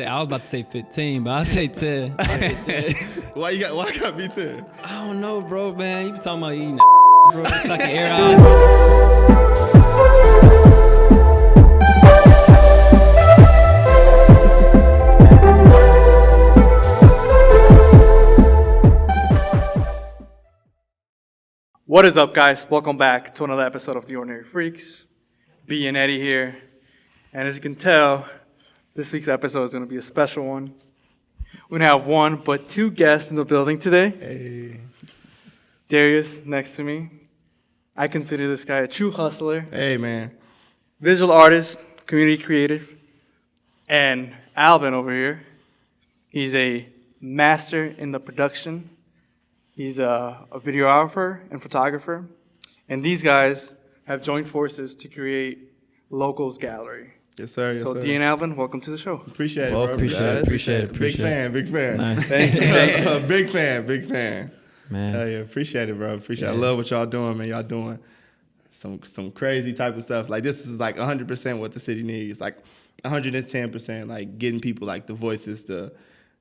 I was about to say 15, but I say 10. Why I gotta be 10? I don't know, bro, man. You be talking about eating bro, sucking air out. What is up, guys? Welcome back to another episode of The Ordinary Freaks. B and Eddie here. And as you can tell, this week's episode is going to be a special one. We're going to have one but two guests in the building today. Hey. Darius next to me. I consider this guy a true hustler. Hey, man. Visual artist, community creative. And Alvin over here. He's a master in the production. He's a videographer and photographer. And these guys have joined forces to create Locals Gallery. Yes, sir. Yes, So, sir. D and Alvin, welcome to the show. Appreciate it, Well, bro. appreciate it. Big fan. Nice. Thank you. Big fan. Man. Hell yeah, appreciate it, bro. Appreciate it. I love what y'all doing, man. Y'all doing some crazy type of stuff. Like, this is like 100% what the city needs. Like, 110%, like, getting people, like, the voices to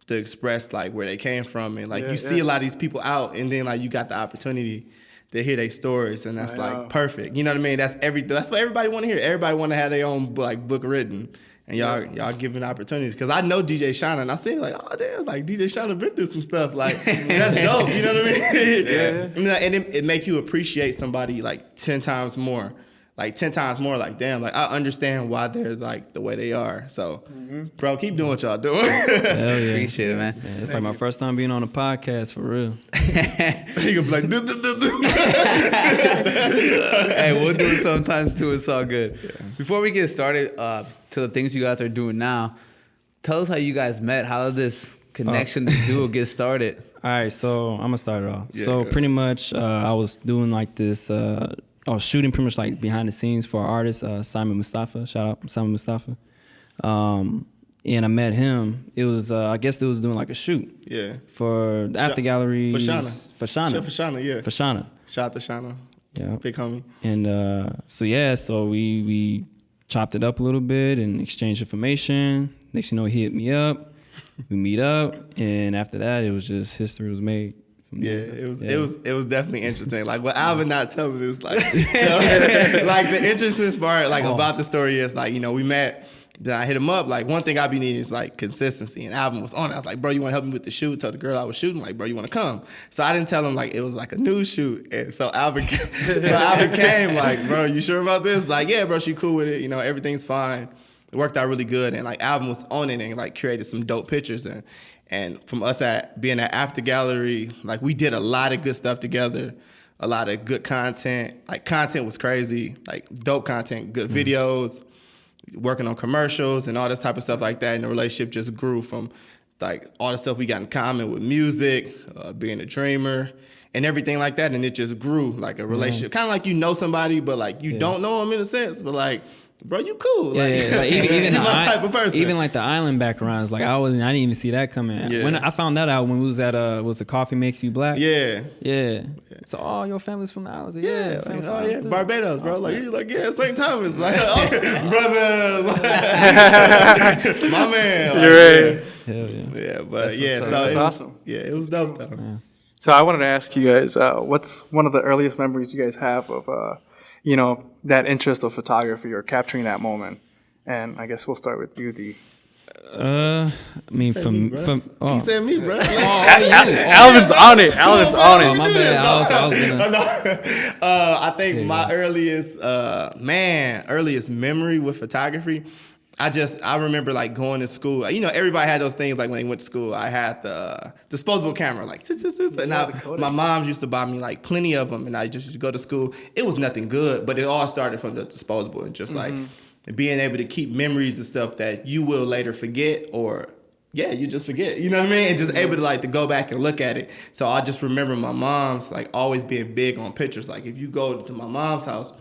express, like, where they came from. And, like, you see a lot of these people out, and then, like, you got the opportunity to hear their stories, and that's, like, perfect. You know what I mean? That's what everybody want to hear. Everybody want to have their own, like, book written. And y'all giving opportunities. Because I know DJ Shauna, and I see like, oh, damn, like, DJ Shauna been through some stuff. Like, that's dope. You know what I mean? And it make you appreciate somebody, like, 10 times more. Like, 10 times more. Like, damn, like, I understand why they're, like, the way they are. So, bro, keep doing what y'all doing. Hell yeah. Appreciate it, man. It's like my first time being on a podcast, for real. He gonna be like, Hey, we'll do it sometimes too. It's all good. Yeah. Before we get started to the things you guys are doing now, tell us how you guys met. How did this connection, this duo get started? All right, so I'm going to start it off. Yeah, so good. pretty much I was doing like this, I was shooting pretty much like behind the scenes for our artist, Simon Mustafa. Shout out Simon Mustafa. And I met him. It was, I guess they was doing like a shoot. Yeah. For the After Gallery. For Shauna. For Shauna. For Shauna, yeah. For Shauna. Shout out to Shauna. Yeah. Big homie. And so we chopped it up a little bit and exchanged information. Next thing you know, he hit me up. We meet up, and after that, it was just history was made. Yeah, it was definitely interesting. Like, what Alvin not telling us, like, like the interesting part, like, about the story is, like, you know, we met. Then I hit him up. Like, one thing I be needing is, like, consistency. And Alvin was on it. I was like, bro, you want to help me with the shoot? Told the girl I was shooting, like, bro, you want to come? So I didn't tell him, like, it was, like, a news shoot. And so Alvin came, like, bro, you sure about this? Like, yeah, bro, she cool with it. You know, everything's fine. It worked out really good. And, like, Alvin was on it and, like, created some dope pictures. And from us being at After Gallery, like, we did a lot of good stuff together. A lot of good content. Like, content was crazy. Like, dope content, good videos. Working on commercials and all this type of stuff like that, and the relationship just grew from, like, all the stuff we got in common with music, being a dreamer, and everything like that, and it just grew like a relationship. Kind of like you know somebody, but, like, you don't know them in a sense, but, like, bro, you cool. Like, Like, even you my type of person. Even like the island backgrounds, like I didn't even see that coming. Yeah. When I found that out when we was at was the Coffee Makes You Black. Yeah. So your family's from the islands. Yeah, family's from the oh islands yeah, too. Barbados, bro. Like, you like, yeah, St. Thomas, like, okay, brothers, my man. Like, You're right. Hell yeah. Yeah, but That's so it was awesome. Yeah, it was dope though. Yeah. So I wanted to ask you guys, what's one of the earliest memories you guys have of, you know, that interest of photography or capturing that moment? And I guess we'll start with you, D. I mean, He oh. said me, bro. Alvin's on it. Alvin's on Oh, it. my bad. I was gonna. I think my earliest memory with photography, I remember, like, going to school. You know, everybody had those things, like, when they went to school. I had the disposable camera, like, and my mom used to buy me, like, plenty of them, and I just used to go to school. It was nothing good, but it all started from the disposable, and just like being able to keep memories of stuff that you will later forget, or you just forget, you know what I mean? And just able to, like, to go back and look at it. So I just remember my mom's, like, always being big on pictures. Like, if you go to my mom's house,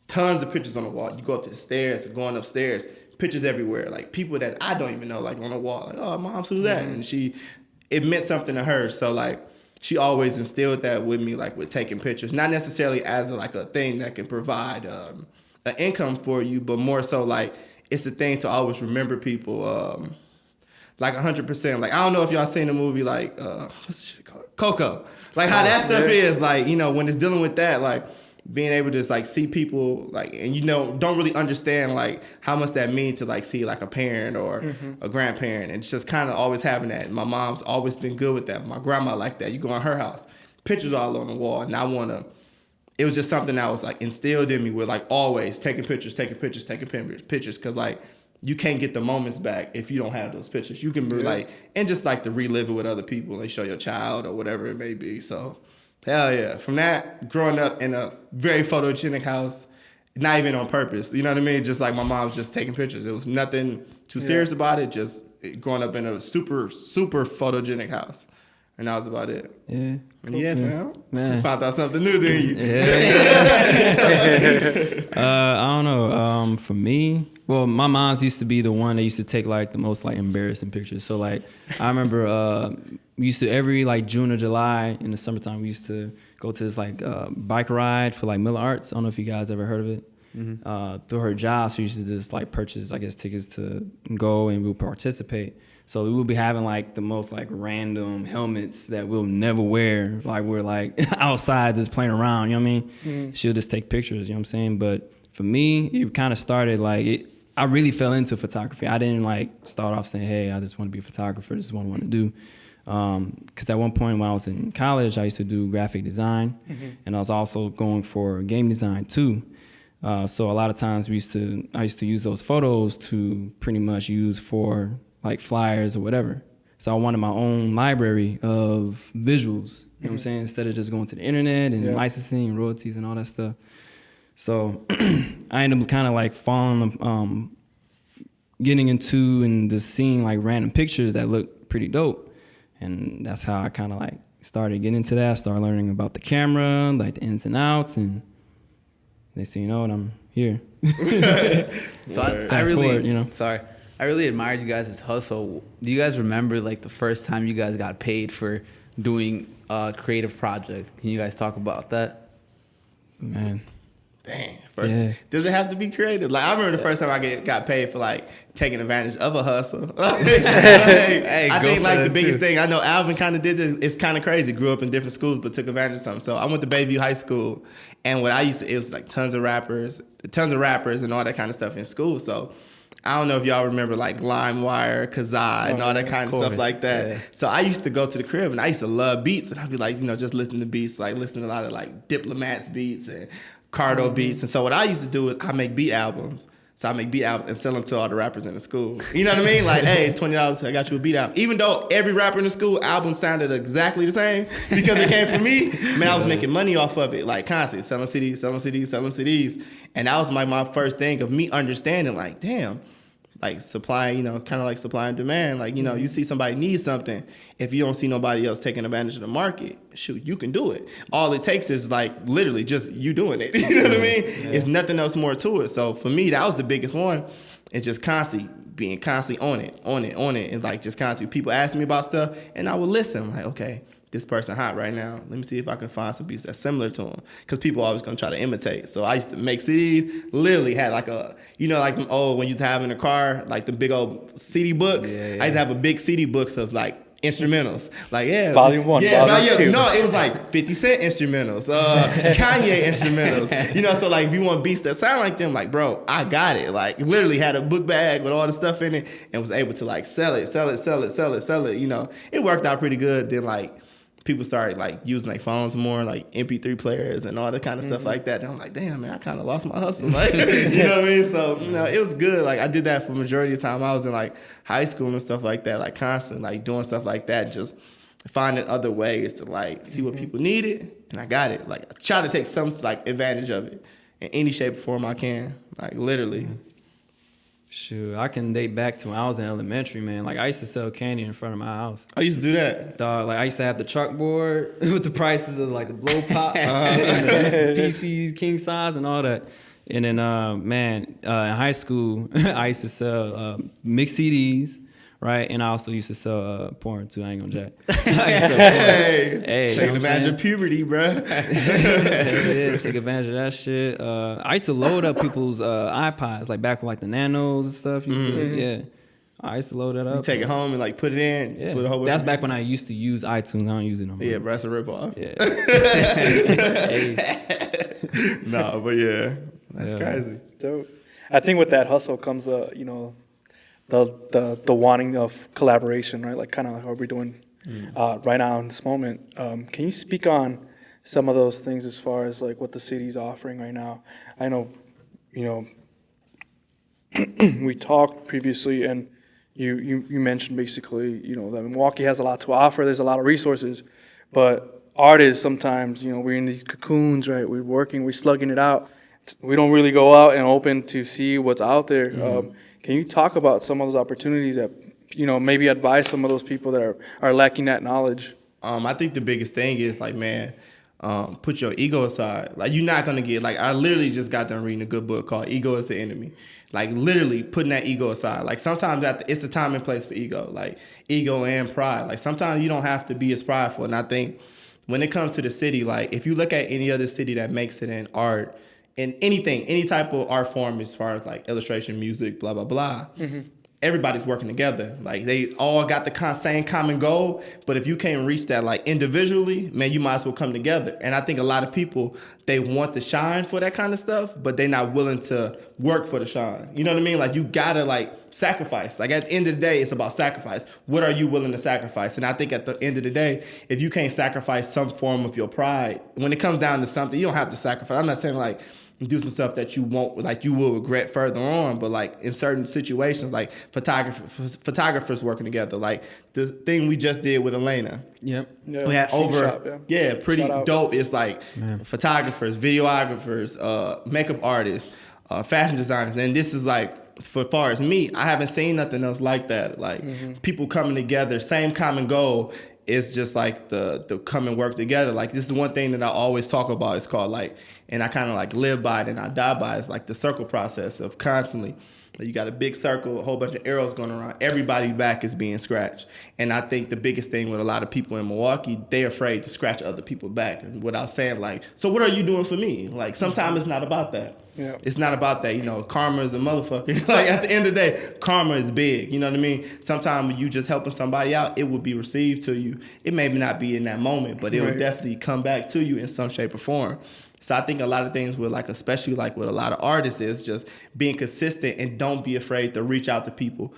tons of pictures on the wall. You go up to the stairs, going upstairs, pictures everywhere. Like, people that I don't even know, like, on the wall. Like, oh, Mom's who's that? And it meant something to her. So, like, she always instilled that with me, like, with taking pictures. Not necessarily as, like, a thing that can provide an income for you, but more so, like, it's a thing to always remember people. like 100%. Like I don't know if y'all seen the movie like what's the shit called? Coco. Like how that stuff is like, you know, when it's dealing with that, like being able to just like see people like, and you know, don't really understand like how much that means to like see like a parent or a grandparent, and it's just kind of always having that. My mom's always been good with that. My grandma like that. You go in her house, pictures all on the wall, and it was just something that was like instilled in me with like always taking pictures, because like you can't get the moments back if you don't have those pictures. You can be like, and just like to relive it with other people and show your child or whatever it may be. So hell yeah. From that, growing up in a very photogenic house, not even on purpose, you know what I mean? Just like my mom was just taking pictures. There was nothing too serious about it, just growing up in a super, super photogenic house. And that was about it. Yeah. And yeah, Man. You found out something new, didn't you? I don't know. For me, well, my mom's used to be the one that used to take like the most like embarrassing pictures. So like, I remember we used to every like June or July in the summertime, we used to go to this like bike ride for like Miller Arts. I don't know if you guys ever heard of it. Through her job, she used to just like purchase, I guess, tickets to go and we'll participate. So we would be having like the most like random helmets that we'll never wear. Like we're like outside just playing around, you know what I mean? She'll just take pictures, you know what I'm saying? But for me, it kind of started like, I really fell into photography. I didn't like start off saying, hey, I just want to be a photographer. This is what I want to do. Because at one point when I was in college, I used to do graphic design. And I was also going for game design too. So a lot of times I used to use those photos to pretty much use for like flyers or whatever. So I wanted my own library of visuals, you know what I'm saying? Instead of just going to the internet and licensing and royalties and all that stuff. So I ended up kind of like getting into and just seeing like random pictures that look pretty dope. And that's how I kind of like started getting into that, started learning about the camera, like the ins and outs, and next thing you know, I'm here. So I really admired you guys' hustle. Do you guys remember like the first time you guys got paid for doing a creative project? Can you guys talk about that? Man. Dang. Does it have to be creative? Like I remember the first time I got paid for like taking advantage of a hustle. I think like the biggest thing, I know Alvin kind of did this. It's kind of crazy. Grew up in different schools, but took advantage of something. So I went to Bayview High School, and what I used to, it was like tons of rappers and all that kind of stuff in school. So I don't know if y'all remember like LimeWire, Kazaa, and all that kind of stuff like that. Yeah. So I used to go to the crib and I used to love beats, and I'd be like, you know, just listening to beats, like listening to a lot of like Diplomats beats and Cardo beats. And so what I used to do is I make beat albums. So I make beat albums and sell them to all the rappers in the school. You know what I mean? Like, hey, $20, I got you a beat album. Even though every rapper in the school album sounded exactly the same because it came from me, man, I was making money off of it, like constantly, selling CDs. And that was my first thing of me understanding, like, damn, like supplying, you know, kind of like supply and demand. Like, you know, you see somebody needs something. If you don't see nobody else taking advantage of the market, shoot, you can do it. All it takes is like literally just you doing it. You know what I mean? Yeah. It's nothing else more to it. So for me, that was the biggest one. It's just constantly on it. And like just constantly people ask me about stuff and I would listen. I'm like, okay, this person hot right now. Let me see if I can find some beats that's similar to him. Because people always gonna try to imitate. So I used to make CDs, literally had like a, you know, like them old, when you used to have in the car, like the big old CD books. Yeah. I used to have a big CD books of like instrumentals. Like, yeah. Volume 1, Volume 2. No, it was like 50 Cent instrumentals, Kanye instrumentals. You know, so like if you want beats that sound like them, like, bro, I got it. Like literally had a book bag with all the stuff in it and was able to like sell it. You know, it worked out pretty good. Then like, people started like using like phones more, like MP3 players and all that kind of stuff like that. And I'm like, damn, man, I kind of lost my hustle. Like, you know what I mean? So, you know, it was good. Like I did that for the majority of the time. I was in like high school and stuff like that, like constant, like doing stuff like that, just finding other ways to like see what people needed. And I got it. Like I try to take some like advantage of it in any shape or form I can, like literally. Shoot, I can date back to when I was in elementary, man. Like, I used to sell candy in front of my house. I used to do that. Dog, like, I used to have the chalkboard with the prices of, like, the blow pops and the PCs, king size, and all that. And then, in high school, I used to sell mixed CDs, right? And I also used to sell porn, too. I ain't gonna jack. Hey, take advantage of puberty, bro. Yeah, take advantage of that shit. I used to load up people's iPods, like back with like the Nanos and stuff. I used to load that up. You take it home and like put it in. Yeah, put a whole bunch that's of back when I used to use iTunes. I don't use it no more. Yeah, bro, that's a ripoff. Yeah. No, but yeah, that's crazy. So I think with that hustle comes, you know, the wanting of collaboration, right? Like kind of like what we're doing right now in this moment. Can you speak on some of those things as far as like what the city's offering right now? I know, you know, we talked previously, and you mentioned basically, you know, that Milwaukee has a lot to offer. There's a lot of resources, but artists sometimes, you know, we're in these cocoons, right? We're working, we're slugging it out. We don't really go out and open to see what's out there. Can you talk about some of those opportunities that, you know, maybe advise some of those people that are lacking that knowledge? I think the biggest thing is like, man, put your ego aside. Like, you're not gonna get, like, I literally just got done reading a good book called Ego is the Enemy. Like, literally putting that ego aside. Like, sometimes it's a time and place for ego, like ego and pride. Like, sometimes you don't have to be as prideful. And I think when it comes to the city, like, if you look at any other city that makes it in art, in anything, any type of art form, as far as like illustration, music, blah, blah, blah, everybody's working together. Like, they all got the same common goal, but if you can't reach that like individually, man, you might as well come together. And I think a lot of people, they want to shine for that kind of stuff, but they're not willing to work for the shine. You know what I mean? Like, you gotta like sacrifice. Like, at the end of the day, it's about sacrifice. What are you willing to sacrifice? And I think at the end of the day, if you can't sacrifice some form of your pride, when it comes down to something, you don't have to sacrifice. I'm not saying like do some stuff that you won't, like, you will regret further on, but like in certain situations, like photographers working together, like the thing we just did with Elena. Yeah, we had pretty dope. It's like photographers, videographers, makeup artists, fashion designers, and this is like, for far as me, I haven't seen nothing else like that. Like people coming together, same common goal. It's just like the come and work together. Like, this is one thing that I always talk about. It's called like, and I kind of like live by it and I die by it. It's like the circle process of constantly, you got a big circle, a whole bunch of arrows going around. Everybody's back is being scratched. And I think the biggest thing with a lot of people in Milwaukee, they're afraid to scratch other people back. And without saying like, so what are you doing for me? Like, sometimes it's not about that. Yeah. It's not about that. You know, karma is a motherfucker. Like, at the end of the day, karma is big. You know what I mean? Sometimes when you just helping somebody out, it will be received to you. It may not be in that moment, but it will definitely come back to you in some shape or form. So I think a lot of things with like, especially like with a lot of artists, is just being consistent and don't be afraid to reach out to people.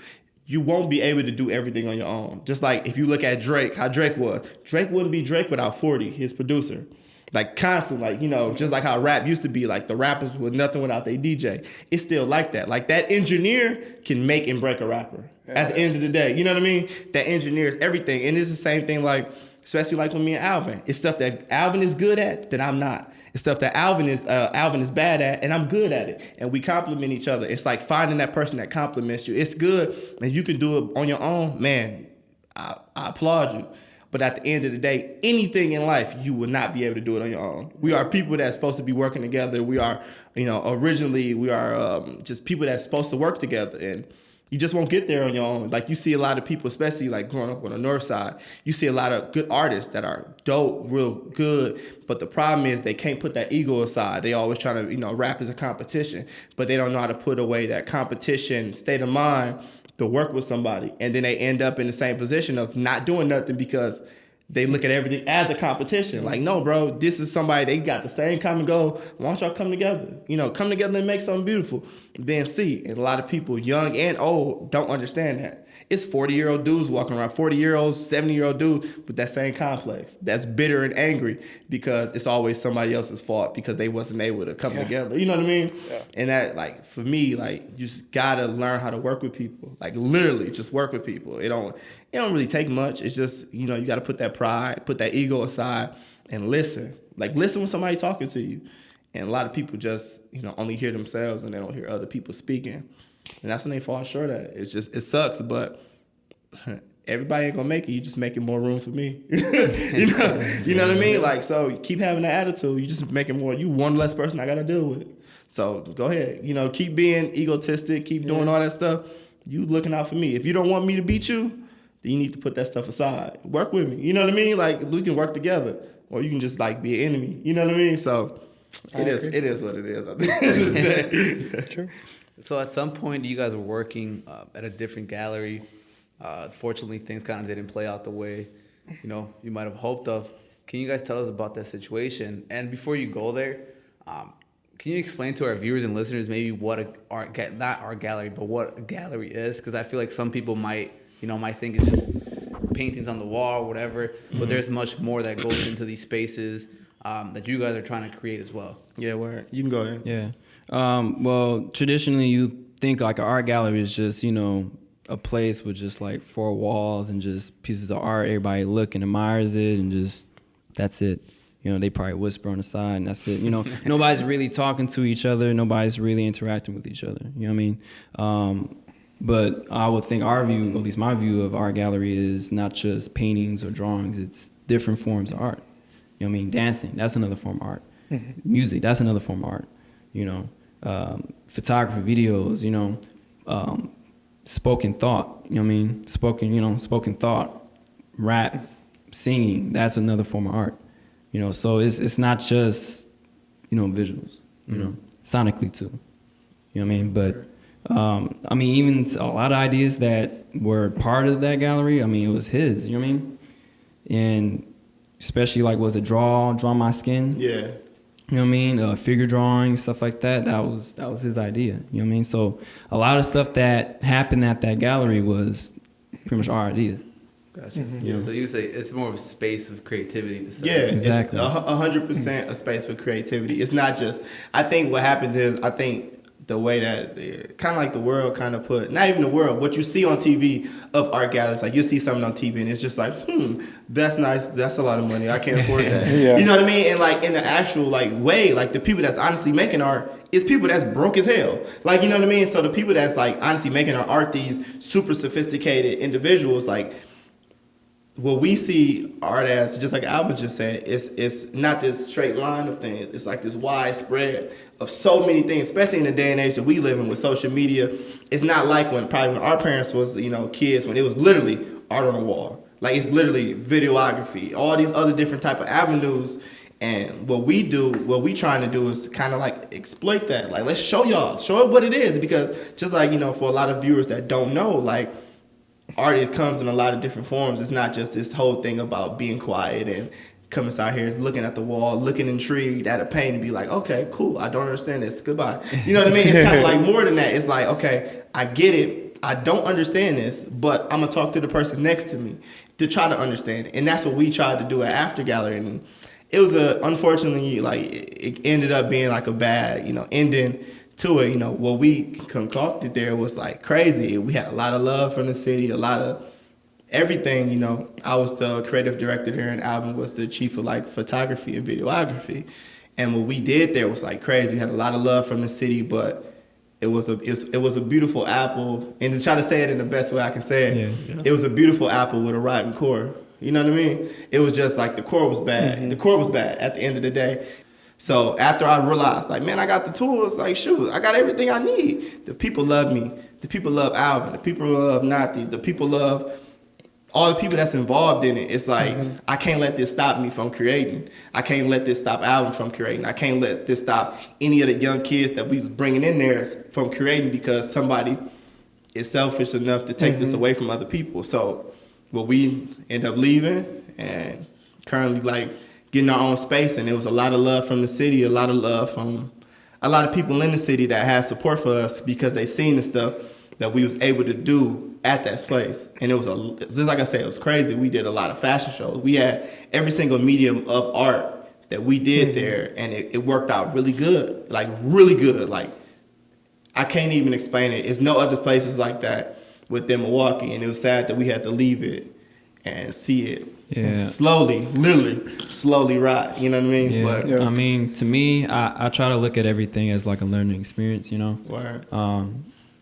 You won't be able to do everything on your own. Just like if you look at Drake, how Drake was. Drake wouldn't be Drake without 40, his producer. Like, constant, like, you know, just like how rap used to be, like the rappers with nothing without their DJ. It's still like that. Like, that engineer can make and break a rapper at the end of the day. You know what I mean? That engineers everything. And it's the same thing, like, especially like with me and Alvin. It's stuff that Alvin is good at that I'm not. It's stuff that Alvin is bad at and I'm good at it. And we complement each other. It's like finding that person that compliments you. It's good. And you can do it on your own. Man, I applaud you. But at the end of the day, anything in life, you will not be able to do it on your own. We are people that's supposed to be working together. We are, you know, originally we are just people that's supposed to work together. And you just won't get there on your own. Like, you see a lot of people, especially like growing up on the north side, you see a lot of good artists that are dope, real good. But the problem is they can't put that ego aside. They always trying to, you know, rap is a competition, but they don't know how to put away that competition state of mind to work with somebody. And then they end up in the same position of not doing nothing because they look at everything as a competition. Like, no, bro, this is somebody, they got the same common goal. Why don't y'all come together? You know, come together and make something beautiful. Then see, and a lot of people, young and old, don't understand that. It's 40-year-old dudes walking around, 40-year-olds, 70-year-old dudes with that same complex. That's bitter and angry because it's always somebody else's fault because they wasn't able to come together. You know what I mean? Yeah. And that, like, for me, like, you just gotta learn how to work with people. Like, literally, just work with people. It don't really take much. It's just, you know, you gotta put that pride, put that ego aside, and listen. Like, listen when somebody talking to you. And a lot of people just, you know, only hear themselves and they don't hear other people speaking. And that's when they fall short at it. It's just, it sucks, but everybody ain't gonna make it. You just making more room for me. you know what I mean? Like, so keep having that attitude. You just making more, you one less person I gotta deal with. So go ahead. You know, keep being egotistic, keep doing all that stuff. You looking out for me. If you don't want me to beat you, then you need to put that stuff aside. Work with me. You know what I mean? Like, we can work together. Or you can just like be an enemy. You know what I mean? So it is what it is. At the end of the day. True. So at some point, you guys were working at a different gallery. Fortunately, things kind of didn't play out the way you might have hoped of. Can you guys tell us about that situation? And before you go there, can you explain to our viewers and listeners maybe what not art gallery, but what a gallery is? Because I feel like some people might think it's just paintings on the wall or whatever, but there's much more that goes into these spaces that you guys are trying to create as well. Yeah, word. You can go ahead. Yeah. Well, traditionally you think like an art gallery is just, a place with just like 4 walls and just pieces of art. Everybody look and admires it and just, that's it. They probably whisper on the side and that's it. Nobody's really talking to each other. Nobody's really interacting with each other. You know what I mean? But I would think our view, at least my view of art gallery is not just paintings or drawings. It's different forms of art. You know what I mean? Dancing, that's another form of art. Music, that's another form of art. Photography, videos, spoken thought, you know what I mean? Spoken thought, rap, singing, that's another form of art. So it's not just, visuals, sonically too. You know what I mean? But even a lot of ideas that were part of that gallery, it was his, you know what I mean? And especially was it draw my skin? Yeah. You know what I mean? Figure drawing, stuff like that. That was his idea. You know what I mean? So a lot of stuff that happened at that gallery was pretty much our ideas. Gotcha. So you say it's more of a space of creativity to say. Yeah, exactly. It's 100% a space for creativity. It's not just, I think what happens is, the way that kind of like the world kind of put, not even the world, what you see on TV of art galleries, like you see something on TV and it's just like, that's nice, that's a lot of money, I can't afford that. Yeah. You know what I mean? And in the actual way, the people that's honestly making art is people that's broke as hell. You know what I mean? So the people that's honestly making our art, these super sophisticated individuals, what we see art as, just like Alvin just said, it's not this straight line of things. It's this widespread of so many things, especially in the day and age that we live in with social media. It's not like when our parents was, kids, when it was literally art on the wall. It's literally videography, all these other different type of avenues. And what we trying to do is kind of exploit that. Let's show it what it is, because just for a lot of viewers that don't know, art, it comes in a lot of different forms. It's not just this whole thing about being quiet and coming out here looking at the wall, looking intrigued at a painting and be like, okay, cool, I don't understand this, goodbye. You know what I mean? It's kind of more than that. It's okay, I get it, I don't understand this, but I'm going to talk to the person next to me to try to understand it. And that's what we tried to do at After Gallery. And it was unfortunately, it ended up being a bad, ending to it. What we concocted there was crazy. We had a lot of love from the city, a lot of everything. I was the creative director there, and Alvin was the chief of photography and videography. And what we did there was crazy. We had a lot of love from the city, but it was a beautiful apple. And to try to say it in the best way I can say it, It was a beautiful apple with a rotten core. You know what I mean? It was just the core was bad. Mm-hmm. The core was bad at the end of the day. So after I realized, man, I got the tools, shoot, I got everything I need. The people love me. The people love Alvin. The people love Nati. The people love all the people that's involved in it. It's I can't let this stop me from creating. I can't let this stop Alvin from creating. I can't let this stop any of the young kids that we was bringing in there from creating, because somebody is selfish enough to take this away from other people. So we end up leaving and currently getting our own space, and there was a lot of love from the city, a lot of love from a lot of people in the city that had support for us because they seen the stuff that we was able to do at that place. And it was just like I said, it was crazy. We did a lot of fashion shows. We had every single medium of art that we did there, and it worked out really good, really good. I can't even explain it. It's no other places like that within Milwaukee, and it was sad that we had to leave it and see it. Yeah. Literally slowly rot, you know what I mean? Yeah. But to me, I try to look at everything as a learning experience, Word.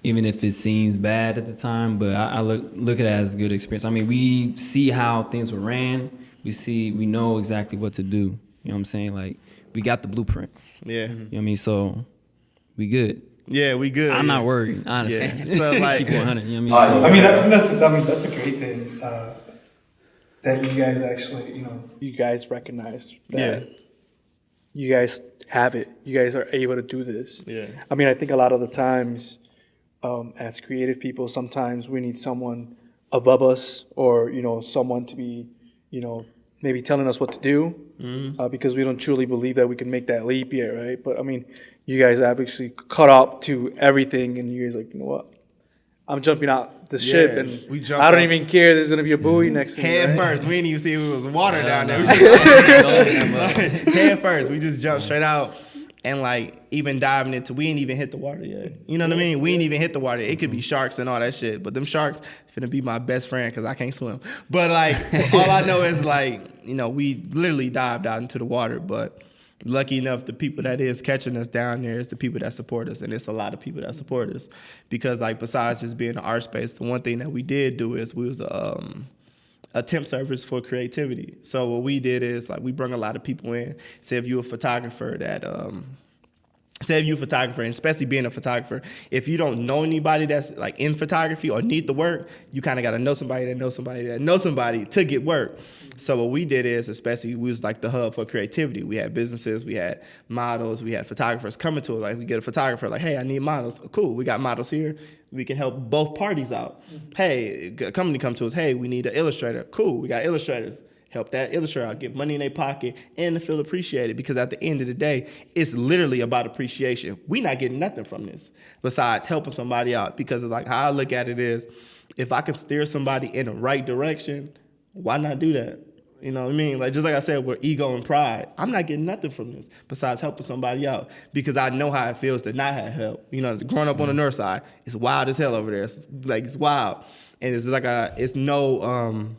Even if it seems bad at the time, but I look at it as a good experience. We see how things were ran. We know exactly what to do. You know what I'm saying? We got the blueprint. Yeah. You know what I mean? So we good. Yeah, we good. I'm not worried, honestly. Yeah. So keep 100, you know what I mean? That's a great thing. That you guys actually, you guys recognize that you guys have it. You guys are able to do this. Yeah. I think a lot of the times as creative people, sometimes we need someone above us, or someone to be, maybe telling us what to do, because we don't truly believe that we can make that leap yet, right? But I mean, you guys have actually caught up to everything, and you guys like, you know what? I'm jumping out the ship, and I don't even care. There's gonna be a buoy next to me. Head right? first. We didn't even see if it was water down there. We just, head first. We just jumped straight out, and like even diving into, we ain't even hit the water yet. You know what I mean? We ain't even hit the water. It could be sharks and all that shit, but them sharks finna be my best friend because I can't swim. But like, all I know is like, we literally dived out into the water, but. Lucky enough, the people that is catching us down there is the people that support us, and it's a lot of people that support us. Because like besides just being an art space, the one thing that we did do is we was a temp service for creativity. So what we did is like we brought a lot of people in. Say if you're a photographer and especially being a photographer, if you don't know anybody that's like in photography or need the work, you kind of got to know somebody that knows somebody that knows somebody to get work. So what we did is, especially, we was like the hub for creativity. We had businesses, we had models, we had photographers coming to us. Like we get a photographer, like, hey, I need models. Cool, we got models here. We can help both parties out. Hey, a company come to us, hey, we need an illustrator. Cool, we got illustrators. Help that illustrator out, get money in their pocket, and to feel appreciated. Because at the end of the day, it's literally about appreciation. We not getting nothing from this besides helping somebody out. Because like how I look at it is, if I can steer somebody in the right direction, why not do that? You know what I mean? Like just like I said, with ego and pride, I'm not getting nothing from this besides helping somebody out because I know how it feels to not have help. Growing up on the north side, it's wild as hell over there. It's wild, and it's like it's no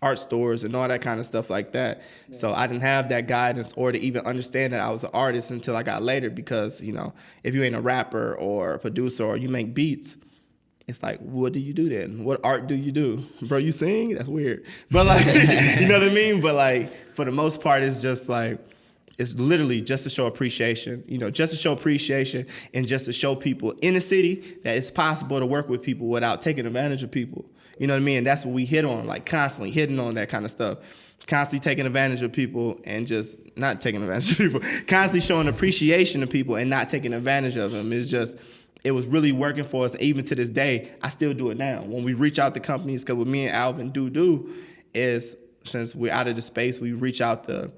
art stores and all that kind of stuff like that. Yeah. So I didn't have that guidance or to even understand that I was an artist until I got later because if you ain't a rapper or a producer or you make beats. It's like, what do you do then? What art do you do? Bro, you sing? That's weird. But like, you know what I mean? But like, for the most part, it's just like, it's literally just to show appreciation, just to show appreciation and just to show people in the city that it's possible to work with people without taking advantage of people. You know what I mean? And that's what we hit on, like constantly hitting on that kind of stuff. Constantly taking advantage of people and just not taking advantage of people. Constantly showing appreciation to people and not taking advantage of them. It was really working for us. Even to this day, I still do it now. When we reach out to companies, because what me and Alvin do is, since we're out of the space, we reach out to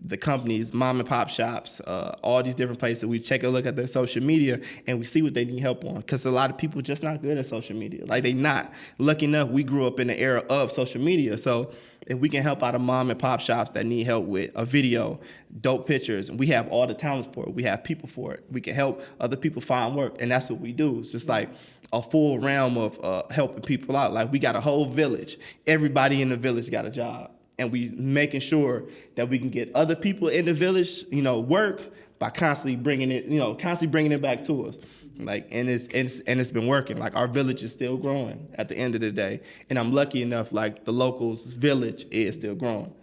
the companies, mom and pop shops, all these different places. We take a look at their social media and we see what they need help on. Because a lot of people just not good at social media. Like they not. Lucky enough, we grew up in the era of social media. So if we can help out a mom and pop shops that need help with a video, dope pictures, we have all the talents for it. We have people for it. We can help other people find work. And that's what we do. It's just like a full realm of helping people out. Like we got a whole village. Everybody in the village got a job. And we making sure that we can get other people in the village, work by constantly bringing it back to us. Like, and it's been working. Like our village is still growing at the end of the day. And I'm lucky enough, like the locals' village is still growing.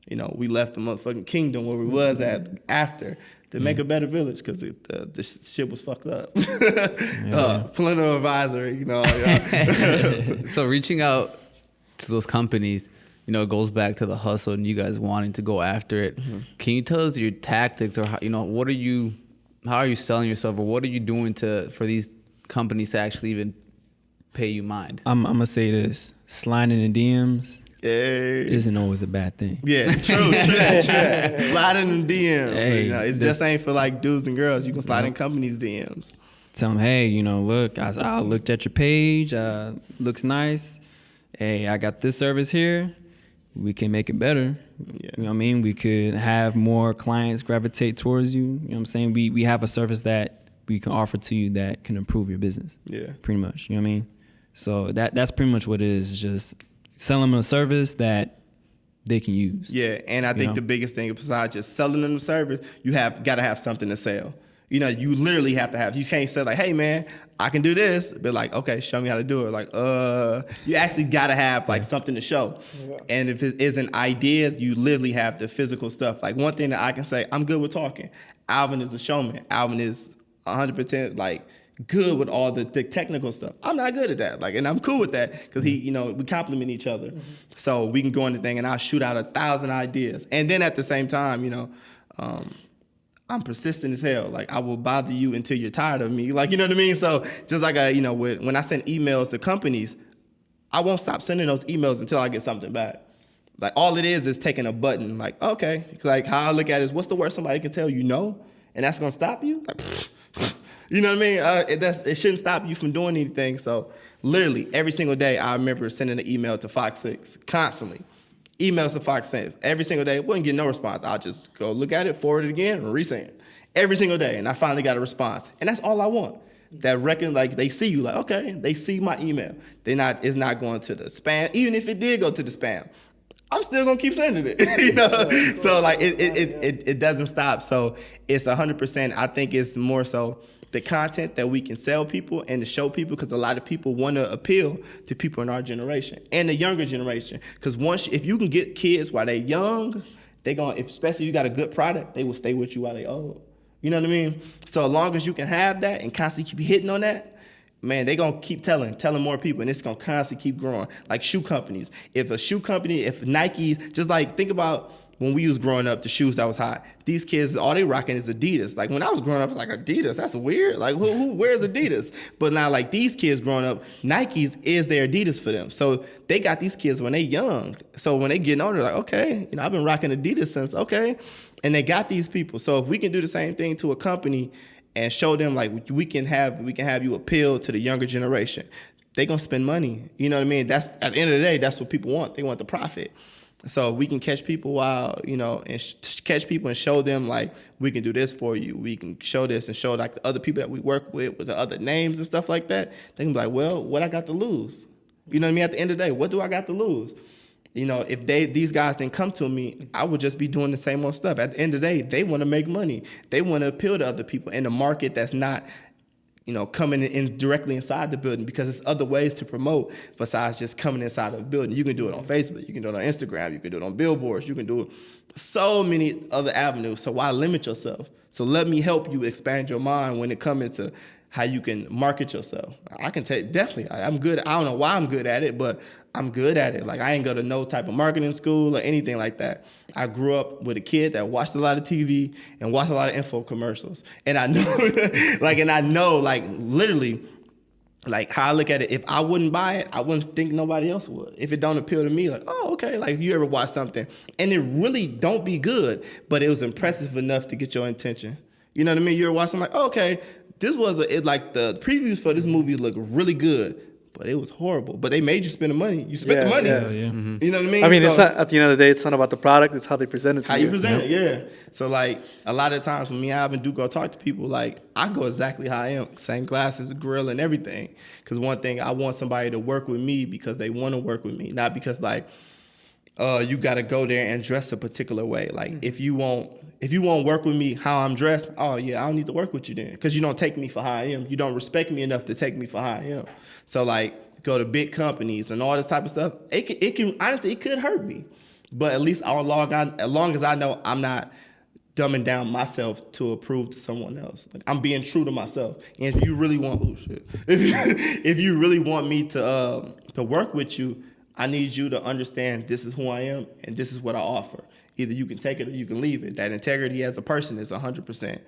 We left the motherfucking kingdom where we was at after to make a better village because the shit was fucked up. Parental advisory, So reaching out to those companies, it goes back to the hustle and you guys wanting to go after it. Mm-hmm. Can you tell us your tactics or how are you selling yourself or what are you doing for these companies to actually even pay you mind? I'm gonna say this: sliding in DMs isn't always a bad thing. Yeah, true. Sliding in DMs, it just ain't for like dudes and girls. You can slide in companies' DMs. Tell them, hey, look, I looked at your page. Looks nice. Hey, I got this service here. We can make it better. Yeah. You know what I mean? We could have more clients gravitate towards you. You know what I'm saying? We have a service that we can offer to you that can improve your business. Yeah. Pretty much. You know what I mean? So that's pretty much what it is. Just selling them a service that they can use. Yeah, and I think the biggest thing besides just selling them the service, you got to have something to sell. You literally have to have. You can't say like, "Hey, man, I can do this." But like, okay, show me how to do it. Like, you actually gotta have like something to show. Yeah. And if it isn't ideas, you literally have the physical stuff. Like one thing that I can say, I'm good with talking. Alvin is a showman. Alvin is 100% like good with all the technical stuff. I'm not good at that. Like, and I'm cool with that because we complement each other. Mm-hmm. So we can go into thing and I'll shoot out 1,000 ideas. And then at the same time, I'm persistent as hell. Like, I will bother you until you're tired of me. Like, you know what I mean? So just like, when I send emails to companies, I won't stop sending those emails until I get something back. Like, all it is taking a button. Like, okay. Like, how I look at it is, what's the worst somebody can tell you no? And that's going to stop you? Like, you know what I mean? It shouldn't stop you from doing anything. So literally every single day, I remember sending an email to Fox 6 constantly. Emails to Fox 6 every single day. Wouldn't get no response. I'll just go look at it, forward it again, and resend it every single day. And I finally got a response. And that's all I want. That reckon, like, they see you, like, okay, they see my email. It's not going to the spam. Even if it did go to the spam, I'm still gonna keep sending it. You know? So like it doesn't stop. So it's 100%. I think it's more so the content that we can sell people and to show people, because a lot of people want to appeal to people in our generation and the younger generation. Because if you can get kids while they're young, especially if you got a good product, they will stay with you while they old. You know what I mean? So as long as you can have that and constantly keep hitting on that, man, they gonna keep telling more people, and it's gonna constantly keep growing. Like shoe companies. If Nike, just like think about when we was growing up, the shoes that was hot. These kids, all they rocking is Adidas. Like when I was growing up, it's like Adidas, that's weird. Like who wears Adidas? But now like these kids growing up, Nikes is their Adidas for them. So they got these kids when they young. So when they getting older, like, okay, I've been rocking Adidas since, okay. And they got these people. So if we can do the same thing to a company and show them like we can have you appeal to the younger generation, they gonna spend money. You know what I mean? That's at the end of the day, that's what people want. They want the profit. So we can catch people catch people and show them like we can do this for you. We can show this and show like the other people that we work with the other names and stuff like that. They can be like, well, what I got to lose? You know what I mean? At the end of the day, what do I got to lose? If these guys didn't come to me, I would just be doing the same old stuff. At the end of the day, they want to make money. They want to appeal to other people in a market that's not, coming in directly inside the building, because there's other ways to promote besides just coming inside of a building. You can do it on Facebook. You can do it on Instagram. You can do it on billboards. You can do so many other avenues. So why limit yourself? So let me help you expand your mind when it comes into how you can market yourself. I can tell you, definitely, I'm good. I don't know why I'm good at it, but I'm good at it. Like, I ain't go to no type of marketing school or anything like that. I grew up with a kid that watched a lot of TV and watched a lot of info commercials. And I know, literally, like, how I look at it, if I wouldn't buy it, I wouldn't think nobody else would. If it don't appeal to me, like, oh, okay. Like, if you ever watch something and it really don't be good, but it was impressive enough to get your attention. You know what I mean? You ever watch something like, oh, okay, this was the previews for this movie look really good, but it was horrible. But they made you spend the money. You spent the money. Yeah. Mm-hmm. You know what I mean? I mean, it's not, at the end of the day, it's not about the product. It's how they present it to you. How you present it, yeah. So, like, a lot of times when me and Alvin do go talk to people, like, I go exactly how I am. Same glasses, grill, and everything. Because one thing, I want somebody to work with me because they want to work with me. Not because, like, you got to go there and dress a particular way. Like, if you won't work with me how I'm dressed, oh, yeah, I don't need to work with you then. Because you don't take me for how I am. You don't respect me enough to take me for how I am. So, like, go to big companies and all this type of stuff. It can honestly, it could hurt me. But at least as long as I know I'm not dumbing down myself to approve to someone else. Like, I'm being true to myself. And if you really want, if you really want me to work with you, I need you to understand this is who I am and this is what I offer. Either you can take it or you can leave it. That integrity as a person is 100%.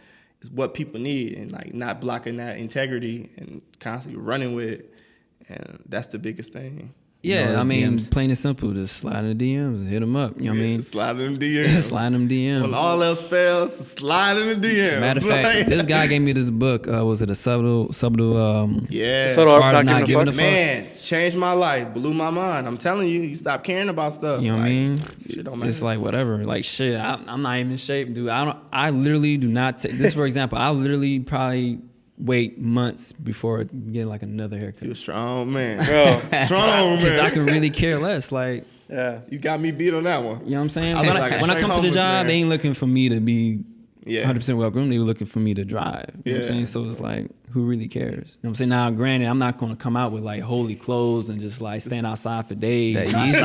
It's what people need, and like not blocking that integrity and constantly running with it. And that's the biggest thing. Yeah, I mean, plain and simple, just slide in the DMs, hit them up. You know what I mean? Slide in the DMs. Slide them DMs. When all else fails, slide in the DMs. Matter of fact, this guy gave me this book. Was it a subtle subtle art of not giving a fuck? Man, changed my life, blew my mind. I'm telling you, you stop caring about stuff. You know what I mean? Shit don't matter. It's like whatever. Like shit, I'm not even in shape, dude. I literally do not take this. For example, I literally probably wait months before getting like another haircut. You a strong man, bro. Strong man. Because I can really care less. Like, yeah, you got me beat on that one. You know what I'm saying? When I come to the job, they ain't looking for me to be 100% well groomed. They were looking for me to drive. You know what I'm saying? So it's like, who really cares? You know what I'm saying? Now, granted, I'm not going to come out with like holy clothes and just like stand outside for days. That Yeezy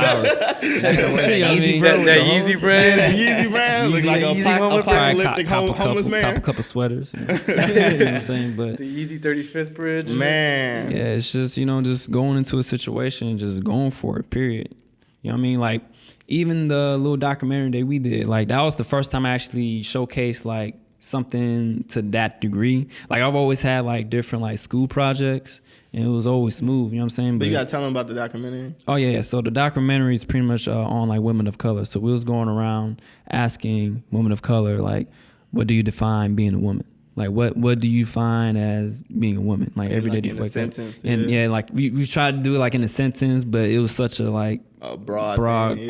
brand looks like a apocalyptic homeless man. Cop a couple sweaters. You know what I'm saying? But the Yeezy 35th bridge. Man. Yeah, it's just, just going into a situation, just going for it, period. You know what I mean? Like, even the little documentary that we did, like, that was the first time I actually showcased, like, something to that degree. Like I've always had like different like school projects, and it was always smooth. You know what I'm saying? But you gotta tell them about the documentary. Oh yeah. So the documentary is pretty much on like women of color. So we was going around asking women of color like, what do you define being a woman? Like what do you find as being a woman? Like everyday like in a sentence. And like we tried to do it like in a sentence, but it was such a like broad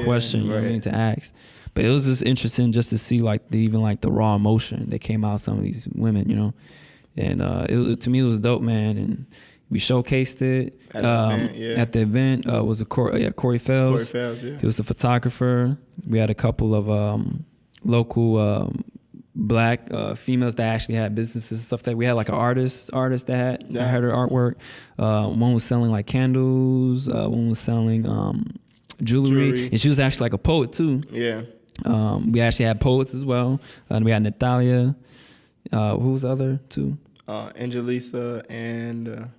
question, you know what I mean, to ask. But it was just interesting just to see like even like the raw emotion that came out of some of these women, you know. And to me it was dope, man. And we showcased it at the event. Was Corey Fells. He was the photographer. We had a couple of local black females that actually had businesses and stuff. That we had like an artist that had her artwork. One was selling like candles. One was selling jewelry, and she was actually like a poet too. Yeah. We actually had poets as well. And we had Natalia. Who was the other two? Angelisa and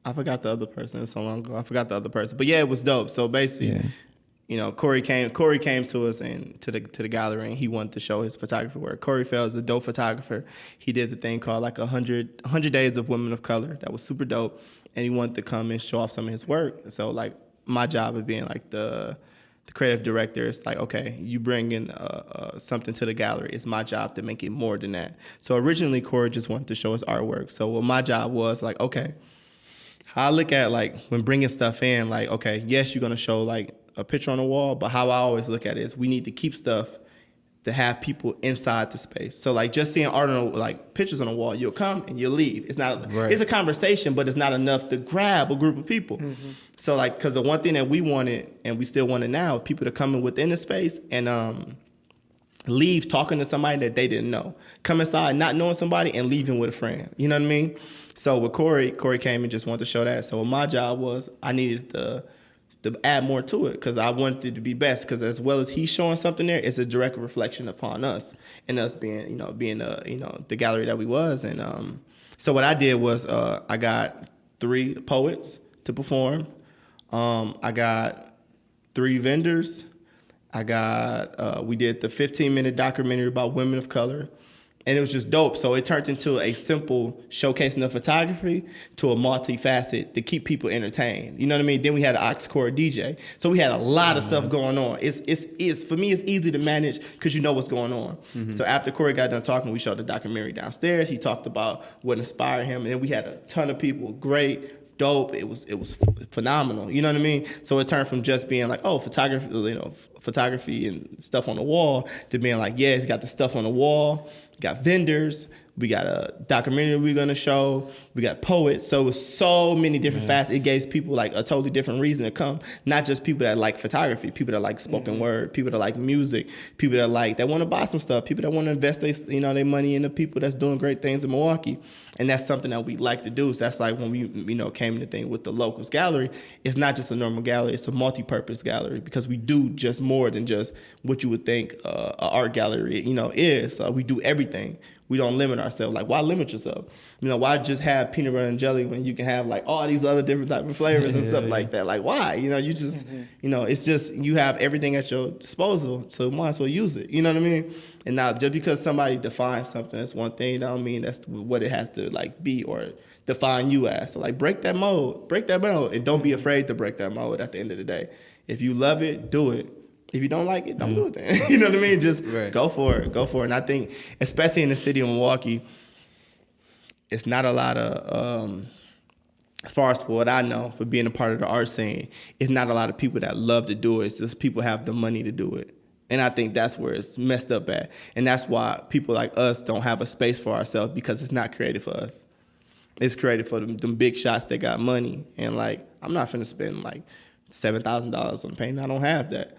I forgot the other person. It was so long ago. I forgot the other person. But yeah, it was dope. So basically, you know, Corey came to us and to the gallery, and he wanted to show his photography work. Corey Fell is a dope photographer. He did the thing called like 100 Days of Women of Color. That was super dope. And he wanted to come and show off some of his work. So like my job of being like the creative director is like, okay, you bring in something to the gallery. It's my job to make it more than that. So originally Corey just wanted to show his artwork. So what my job was like, okay, how I look at like when bringing stuff in, like, okay, yes, you're gonna show like a picture on the wall, but how I always look at it is we need to keep stuff to have people inside the space. So like just seeing art on like pictures on the wall, you'll come and you'll leave. It's not It's a conversation, but it's not enough to grab a group of people. Mm-hmm. So like, because the one thing that we wanted and we still want it now, people to come in within the space and leave talking to somebody that they didn't know. Come inside not knowing somebody and leaving with a friend. You know what I mean? So with Corey came and just wanted to show that. So what my job was, I needed to add more to it because I wanted it to be best. Because as well as he's showing something there, it's a direct reflection upon us and us being the gallery that we was. And so what I did was I got 3 poets to perform. I got 3 vendors. I got we did the 15-minute documentary about women of color. And it was just dope. So it turned into a simple showcasing of photography to a multifaceted to keep people entertained. You know what I mean? Then we had an aux-cord DJ. So we had a lot of stuff going on. It's for me, it's easy to manage because you know what's going on. Mm-hmm. So after Corey got done talking, we showed the documentary downstairs. He talked about what inspired him. And then we had a ton of people, great, dope. It was phenomenal. You know what I mean? So it turned from just being like, oh, photography and stuff on the wall to being like, yeah, it's got the stuff on the wall. Got vendors, we got a documentary we're gonna show, we got poets. So it was so many different facets. It gave people like a totally different reason to come. Not just people that like photography, people that like spoken word, people that like music, people that want to buy some stuff, people that want to invest their money into people that's doing great things in Milwaukee. And that's something that we like to do. So that's like when we came to thing with the Locals Gallery, it's not just a normal gallery, it's a multi-purpose gallery because we do just more than just what you would think an art gallery is. We do everything. We don't limit ourselves. Like, why limit yourself? Why just have peanut butter and jelly when you can have like all these other different type of flavors and stuff like that? Like, why? You just, it's just you have everything at your disposal, so you might as well use it. You know what I mean? And now, just because somebody defines something as one thing, that don't mean that's what it has to like be or define you as. So like, break that mold, and don't be afraid to break that mold. At the end of the day, if you love it, do it. If you don't like it, don't do it then. You know what I mean? Just go for it. And I think, especially in the city of Milwaukee, it's not a lot of, as far as for what I know, for being a part of the art scene, it's not a lot of people that love to do it. It's just people have the money to do it. And I think that's where it's messed up at. And that's why people like us don't have a space for ourselves because it's not created for us. It's created for them big shots that got money. And like, I'm not finna spend like $7,000 on painting. I don't have that.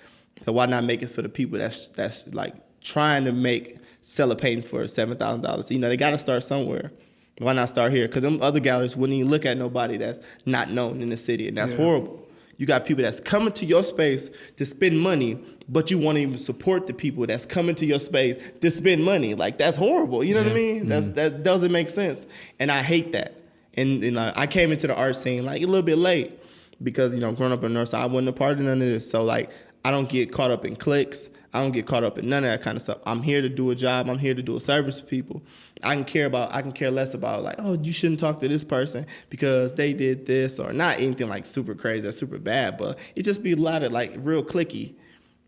So why not make it for the people that's like trying to sell a painting for $7,000? They got to start somewhere. Why not start here? Because them other galleries wouldn't even look at nobody that's not known in the city, and that's horrible. You got people that's coming to your space to spend money, but you won't even support the people that's coming to your space to spend money. Like, that's horrible. You know what I mean? That doesn't make sense, and I hate that. And I came into the art scene like a little bit late because growing up in North Side, I wasn't a part of none of this. So like, I don't get caught up in cliques. I don't get caught up in none of that kind of stuff. I'm here to do a job. I'm here to do a service to people. I can care less about like, oh, you shouldn't talk to this person because they did this, or not anything like super crazy or super bad, but it just be a lot of like real clicky.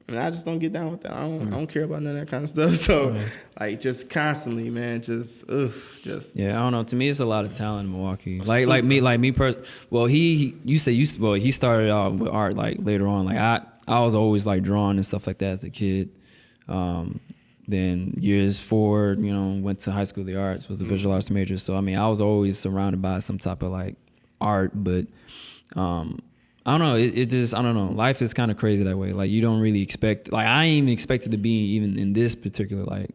And I just don't get down with that. I don't care about none of that kind of stuff. So like just constantly, man, just. Yeah, I don't know. To me, it's a lot of talent in Milwaukee. Like me personally. Well, he started out with art like later on. Like I was always like drawing and stuff like that as a kid. Then years forward, went to high school of the arts, was a visual arts major. So I mean, I was always surrounded by some type of like art, but I don't know. It just, I don't know. Life is kind of crazy that way. Like you don't really expect, like I ain't even expected to be even in this particular like,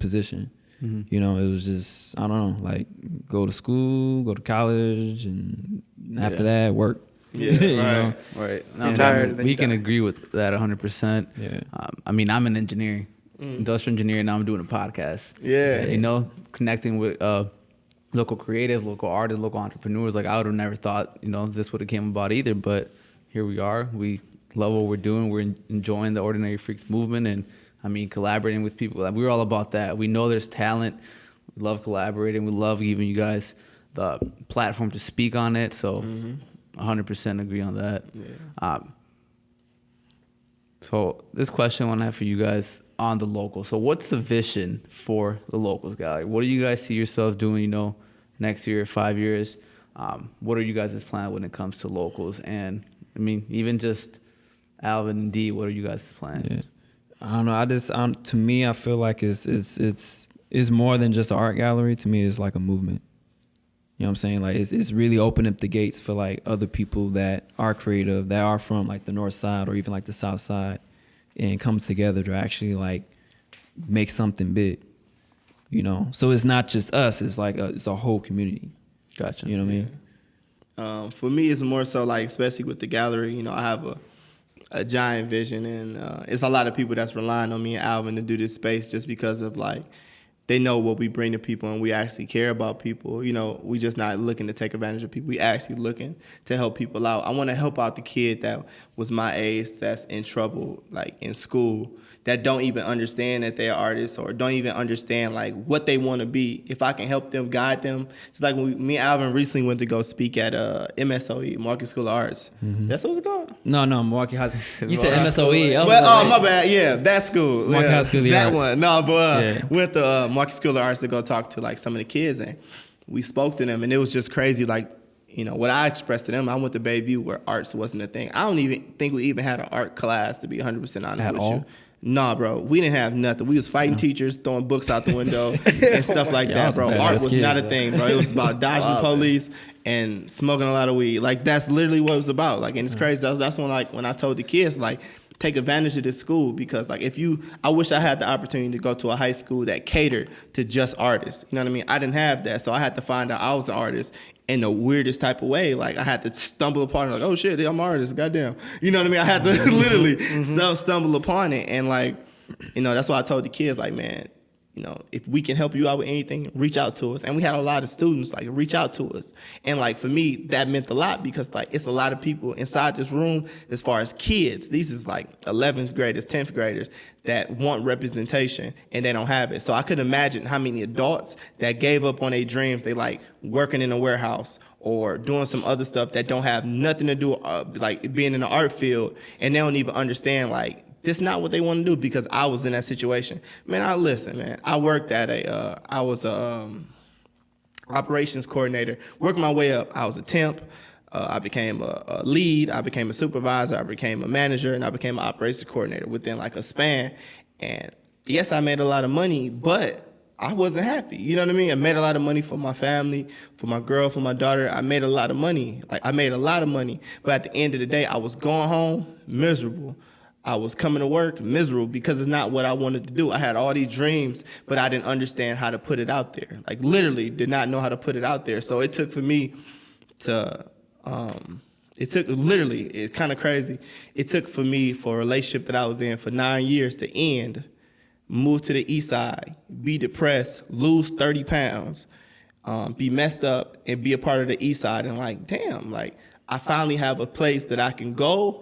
position. Mm-hmm. It was just, I don't know, like go to school, go to college, and after that work. Yeah, right. No, we can agree with that 100%. Yeah. I mean, I'm an engineer, industrial engineer, and now I'm doing a podcast. Yeah. Connecting with local creatives, local artists, local entrepreneurs. Like I would have never thought, this would have came about either. But here we are. We love what we're doing. We're enjoying the Ordinary Freaks movement, and I mean, collaborating with people. Like, we're all about that. We know there's talent. We love collaborating. We love giving you guys the platform to speak on it. So, 100% agree on that. Yeah. So this question I want to have for you guys on the local. So what's the vision for the Locals Gallery? What do you guys see yourself doing, next year, 5 years? What are you guys' plan when it comes to locals? And I mean, even just Alvin and D, what are you guys' plans? Yeah. I don't know. To me, I feel like it's more than just an art gallery. To me, it's like a movement. You know what I'm saying? Like it's really opened up the gates for like other people that are creative, that are from like the north side or even like the south side, and come together to actually like make something big. So it's not just us. It's like it's a whole community. Gotcha. You know what I mean? For me, it's more so like, especially with the gallery. I have a giant vision, and it's a lot of people that's relying on me and Alvin to do this space just because of like. They know what we bring to people, and we actually care about people. We just not looking to take advantage of people. We actually looking to help people out. I want to help out the kid that was my age that's in trouble, like in school, that don't even understand that they're artists or don't even understand like what they want to be. If I can help them, guide them. It's like when me and Alvin recently went to go speak at MSOE, Milwaukee School of Arts. Mm-hmm. That's what it's called? No, Milwaukee High School. You said MSOE. My bad. Yeah, that school. Milwaukee High School of the Arts. That one. No, but went to Milwaukee School of Arts to go talk to like some of the kids, and we spoke to them, and it was just crazy. Like, what I expressed to them, I went to Bayview where arts wasn't a thing. I don't even think we even had an art class, to be 100% honest with you. Nah, bro, we didn't have nothing. We was fighting teachers, throwing books out the window and stuff like that, bro. Art was not a thing, bro. It was about dodging police and smoking a lot of weed. Like, that's literally what it was about. Like, and it's crazy. That's when I told the kids, like, take advantage of this school, because like I wish I had the opportunity to go to a high school that catered to just artists. You know what I mean? I didn't have that, so I had to find out I was an artist in the weirdest type of way. Like I had to stumble upon it, like, oh shit, I'm an artist, goddamn. You know what I mean? I had to literally stumble upon it, and like, that's why I told the kids, like, man, if we can help you out with anything, reach out to us. And we had a lot of students like reach out to us. And like for me, that meant a lot, because like it's a lot of people inside this room as far as kids. These is like 11th graders, 10th graders that want representation and they don't have it. So I could imagine how many adults that gave up on their dreams. They like working in a warehouse or doing some other stuff that don't have nothing to do like being in the art field, and they don't even understand like this not what they want to do, because I was in that situation. Man, I worked at I was a operations coordinator, worked my way up. I was a temp. I became a lead. I became a supervisor. I became a manager, and I became an operations coordinator within like a span. And yes, I made a lot of money, but I wasn't happy. You know what I mean? I made a lot of money for my family, for my girl, for my daughter. I made a lot of money. But at the end of the day, I was going home miserable. I was coming to work miserable because it's not what I wanted to do. I had all these dreams, but I didn't understand how to put it out there. Like literally did not know how to put it out there. So it took for me to, it's kind of crazy. It took for me for a relationship that I was in for 9 years to end, move to the east side, be depressed, lose 30 pounds, be messed up, and be a part of the east side. And like, damn, like I finally have a place that I can go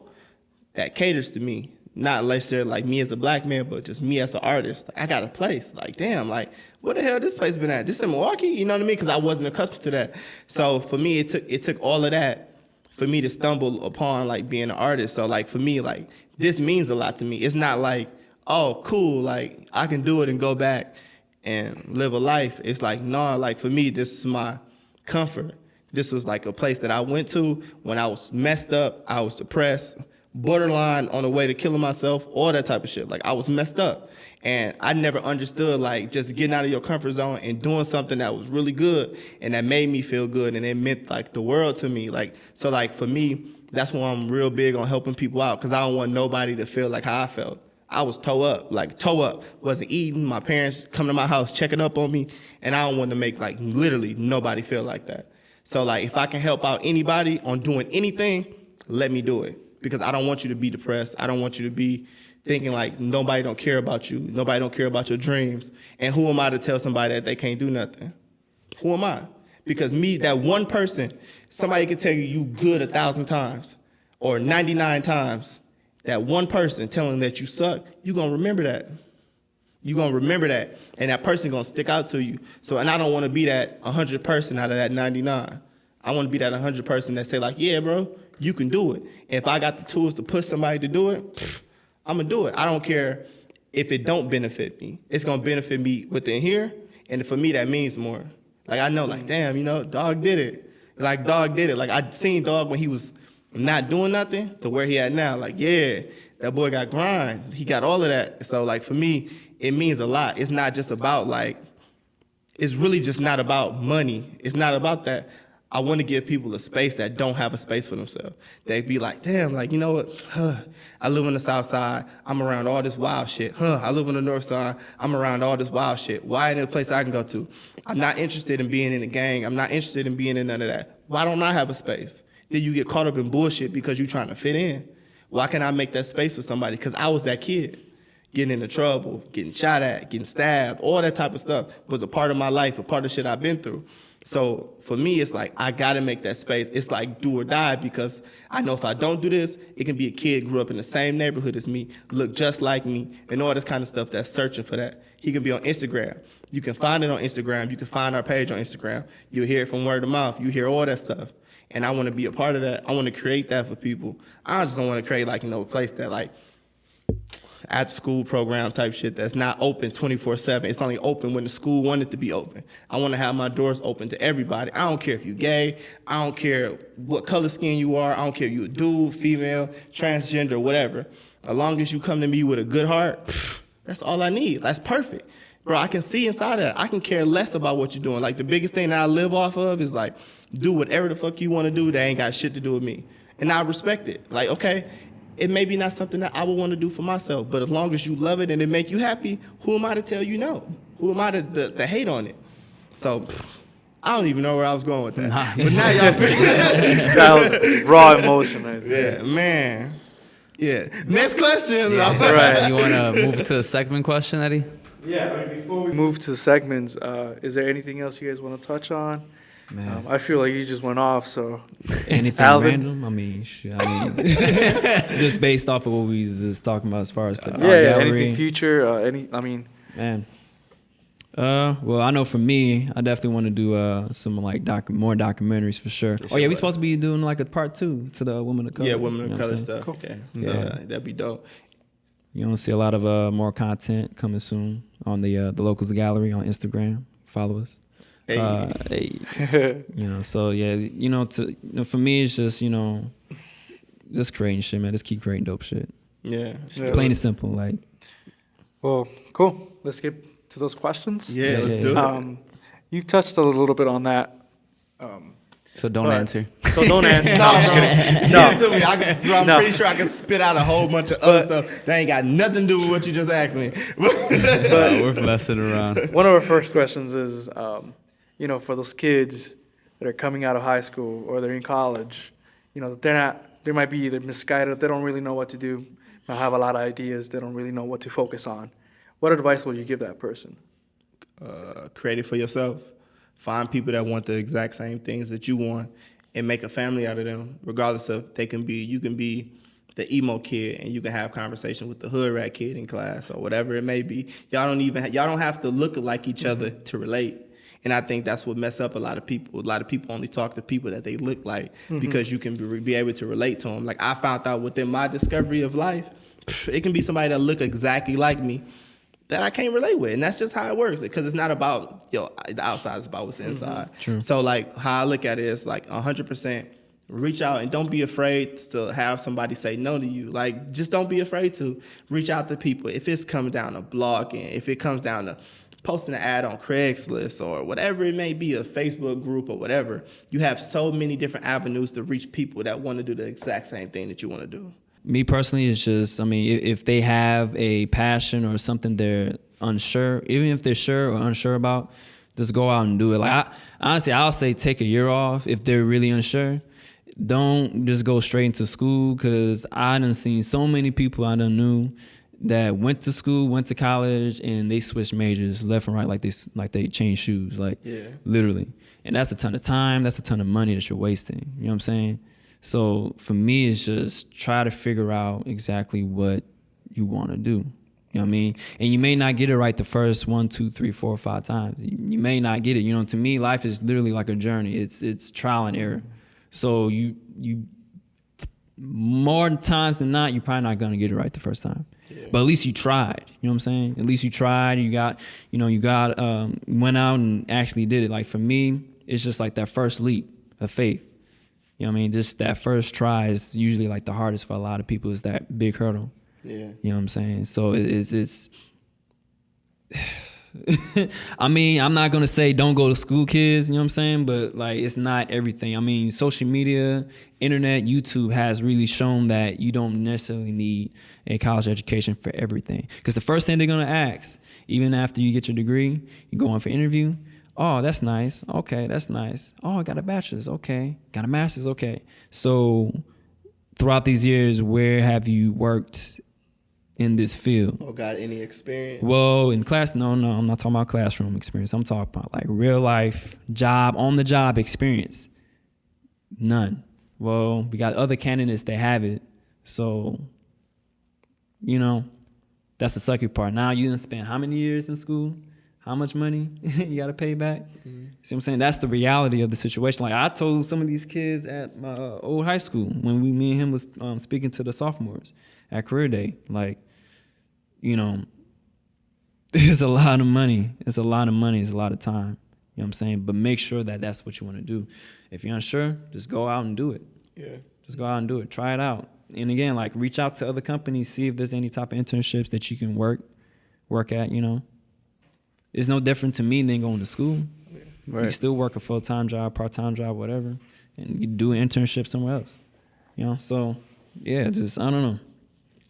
that caters to me, not necessarily like me as a black man, but just me as an artist. Like, I got a place. Like, damn, like, where the hell this place been at? This in Milwaukee? You know what I mean? Because I wasn't accustomed to that. So for me, it took all of that for me to stumble upon like being an artist. So like for me, like this means a lot to me. It's not like, oh, cool, like I can do it and go back and live a life. It's like, no, like for me, this is my comfort. This was like a place that I went to when I was messed up, I was depressed, borderline on the way to killing myself, all that type of shit. Like I was messed up. And I never understood like just getting out of your comfort zone and doing something that was really good and that made me feel good and it meant like the world to me. Like, so like for me, that's why I'm real big on helping people out because I don't want nobody to feel like how I felt. I was toe up, wasn't eating. My parents come to my house checking up on me and I don't want to make like literally nobody feel like that. So like if I can help out anybody on doing anything, let me do it. Because I don't want you to be depressed. I don't want you to be thinking like nobody don't care about you. Nobody don't care about your dreams. And who am I to tell somebody that they can't do nothing? Who am I? Because me, that one person, somebody can tell you good 1,000 times or 99 times. That one person telling that you suck, you're going to remember that. You're going to remember that. And that person going to stick out to you. So, and I don't want to be that 100 person out of that 99. I want to be that 100 person that say like, yeah, bro, you can do it. And if I got the tools to push somebody to do it, I'm going to do it. I don't care if it don't benefit me. It's going to benefit me within here. And for me, that means more. Like, I know, like, damn, you know, dog did it. Like, dog did it. Like, I seen dog when he was not doing nothing to where he at now. Like, yeah, that boy got grind. He got all of that. So, like, for me, it means a lot. It's not just about, like, it's really just not about money. It's not about that. I want to give people a space that don't have a space for themselves. They be like, damn, like, you know what? I live on the south side. I'm around all this wild shit. I live on the north side. I'm around all this wild shit. Why ain't there a place I can go to? I'm not interested in being in a gang. I'm not interested in being in none of that. Why don't I have a space? Then you get caught up in bullshit because you're trying to fit in. Why can't I make that space for somebody? Because I was that kid. Getting into trouble, getting shot at, getting stabbed, all that type of stuff was a part of my life, a part of shit I've been through. So for me, it's like, I gotta make that space. It's like do or die because I know if I don't do this, it can be a kid grew up in the same neighborhood as me, look just like me, and all this kind of stuff that's searching for that. He can be on Instagram. You can find it on Instagram. You can find our page on Instagram. You'll hear it from word of mouth. You hear all that stuff. And I want to be a part of that. I want to create that for people. I just don't want to create like, you know, a place that like, after school program type shit that's not open 24/7. It's only open when the school wanted to be open. I want to have my doors open to everybody. I don't care if you're gay. I don't care what color skin you are. I don't care if you're a dude, female, transgender, whatever. As long as you come to me with a good heart, that's all I need. That's perfect. Bro, I can see inside of that. I can care less about what you're doing. Like the biggest thing that I live off of is like, do whatever the fuck you want to do that ain't got shit to do with me. And I respect it. Like, okay, it may be not something that I would want to do for myself, but as long as you love it and it make you happy, who am I to tell you no? Who am I to hate on it? So I don't even know where I was going with that. Nah. But now y'all that was raw emotion right there. Yeah, man. Yeah. Next question. Yeah. Right. You want to move to the segment question, Eddie? Yeah, I mean, before we move to the segments, is there anything else you guys want to touch on? Man. I feel like you just went off, so. Anything Alvin? random? I mean, just based off of what we was just talking about as far as the art Yeah, gallery. anything future, Man. Well, I know for me, I definitely want to do some like more documentaries for sure. Oh yeah, we supposed to be doing like a part 2 to the Women of Color. Yeah, Women you of know Color what I'm saying? stuff. Cool. Yeah. So Yeah. that'd be dope. You're gonna see a lot of more content coming soon on the Locals Gallery on Instagram. Follow us. Hey. You know, so yeah, for me it's just, just creating shit, man. Just keep creating dope shit. Yeah. Yeah. Plain and simple, like. Well, cool. Let's get to those questions. Yeah, let's do it. You've touched a little bit on that. So don't But- answer. So don't answer. No, I'm just kidding. Give it to me. I'm No. pretty sure I can spit out a whole bunch of other stuff that ain't got nothing to do with what you just asked me. We're messing around. One of our first questions is, for those kids that are coming out of high school or they're in college, they might be either misguided, they don't really know what to do, might have a lot of ideas, they don't really know what to focus on. What advice would you give that person? Create it for yourself. Find people that want the exact same things that you want and make a family out of them, regardless of you can be the emo kid, and you can have conversation with the hood rat kid in class or whatever it may be. Y'all don't have to look like each other to relate. And I think that's what mess up a lot of people. A lot of people only talk to people that they look like because you can be able to relate to them. Like I found out within my discovery of life, it can be somebody that look exactly like me that I can't relate with. And that's just how it works. Because it's not about, the outside, it's about what's inside. True. So like how I look at it is like 100% reach out and don't be afraid to have somebody say no to you. Like just don't be afraid to reach out to people. If it's coming down to blogging, if it comes down to posting an ad on Craigslist or whatever it may be, a Facebook group or whatever, you have so many different avenues to reach people that want to do the exact same thing that you want to do. Me personally, it's just, I mean, if they have a passion or something they're unsure, even if they're sure or unsure about, just go out and do it. Like honestly, I'll say take a year off if they're really unsure. Don't just go straight into school, because I done seen so many people I done knew that went to school, went to college, and they switched majors left and right like they changed shoes, literally. And that's a ton of time, that's a ton of money that you're wasting. You know what I'm saying? So for me, it's just try to figure out exactly what you want to do. You know what I mean? And you may not get it right the first 1, 2, 3, 4, 5 times. You may not get it. You know, to me, life is literally like a journey. It's trial and error. So you more times than not, you're probably not gonna get it right the first time. Yeah. But at least you tried. You know what I'm saying? At least you tried. You went out and actually did it. Like for me, it's just like that first leap of faith. You know what I mean? Just that first try is usually like the hardest for a lot of people, is that big hurdle. Yeah. You know what I'm saying? So it's I mean, I'm not gonna say don't go to school, kids, you know what I'm saying? But like, it's not everything. I mean, social media, internet, YouTube has really shown that you don't necessarily need a college education for everything. Because the first thing they're gonna ask, even after you get your degree, you go in for interview, oh, that's nice, okay, that's nice. Oh, I got a bachelor's, okay. Got a master's, okay. So throughout these years, where have you worked in this field? Or got any experience? Well, in class, no, I'm not talking about classroom experience. I'm talking about like real life job, on the job experience. None. Well, we got other candidates that have it. So, that's the sucky part. Now you done spent how many years in school? How much money you got to pay back? Mm-hmm. See what I'm saying? That's the reality of the situation. Like I told some of these kids at my old high school when me and him was speaking to the sophomores at career day, like, there's a lot of money. It's a lot of money. It's a lot of time. You know what I'm saying? But make sure that that's what you want to do. If you're unsure, just go out and do it. Yeah. Just go out and do it. Try it out. And again, like reach out to other companies, see if there's any type of internships that you can work at, It's no different to me than going to school. Yeah. Right. You still work a full-time job, part-time job, whatever, and you do an internship somewhere else. So yeah, just, I don't know.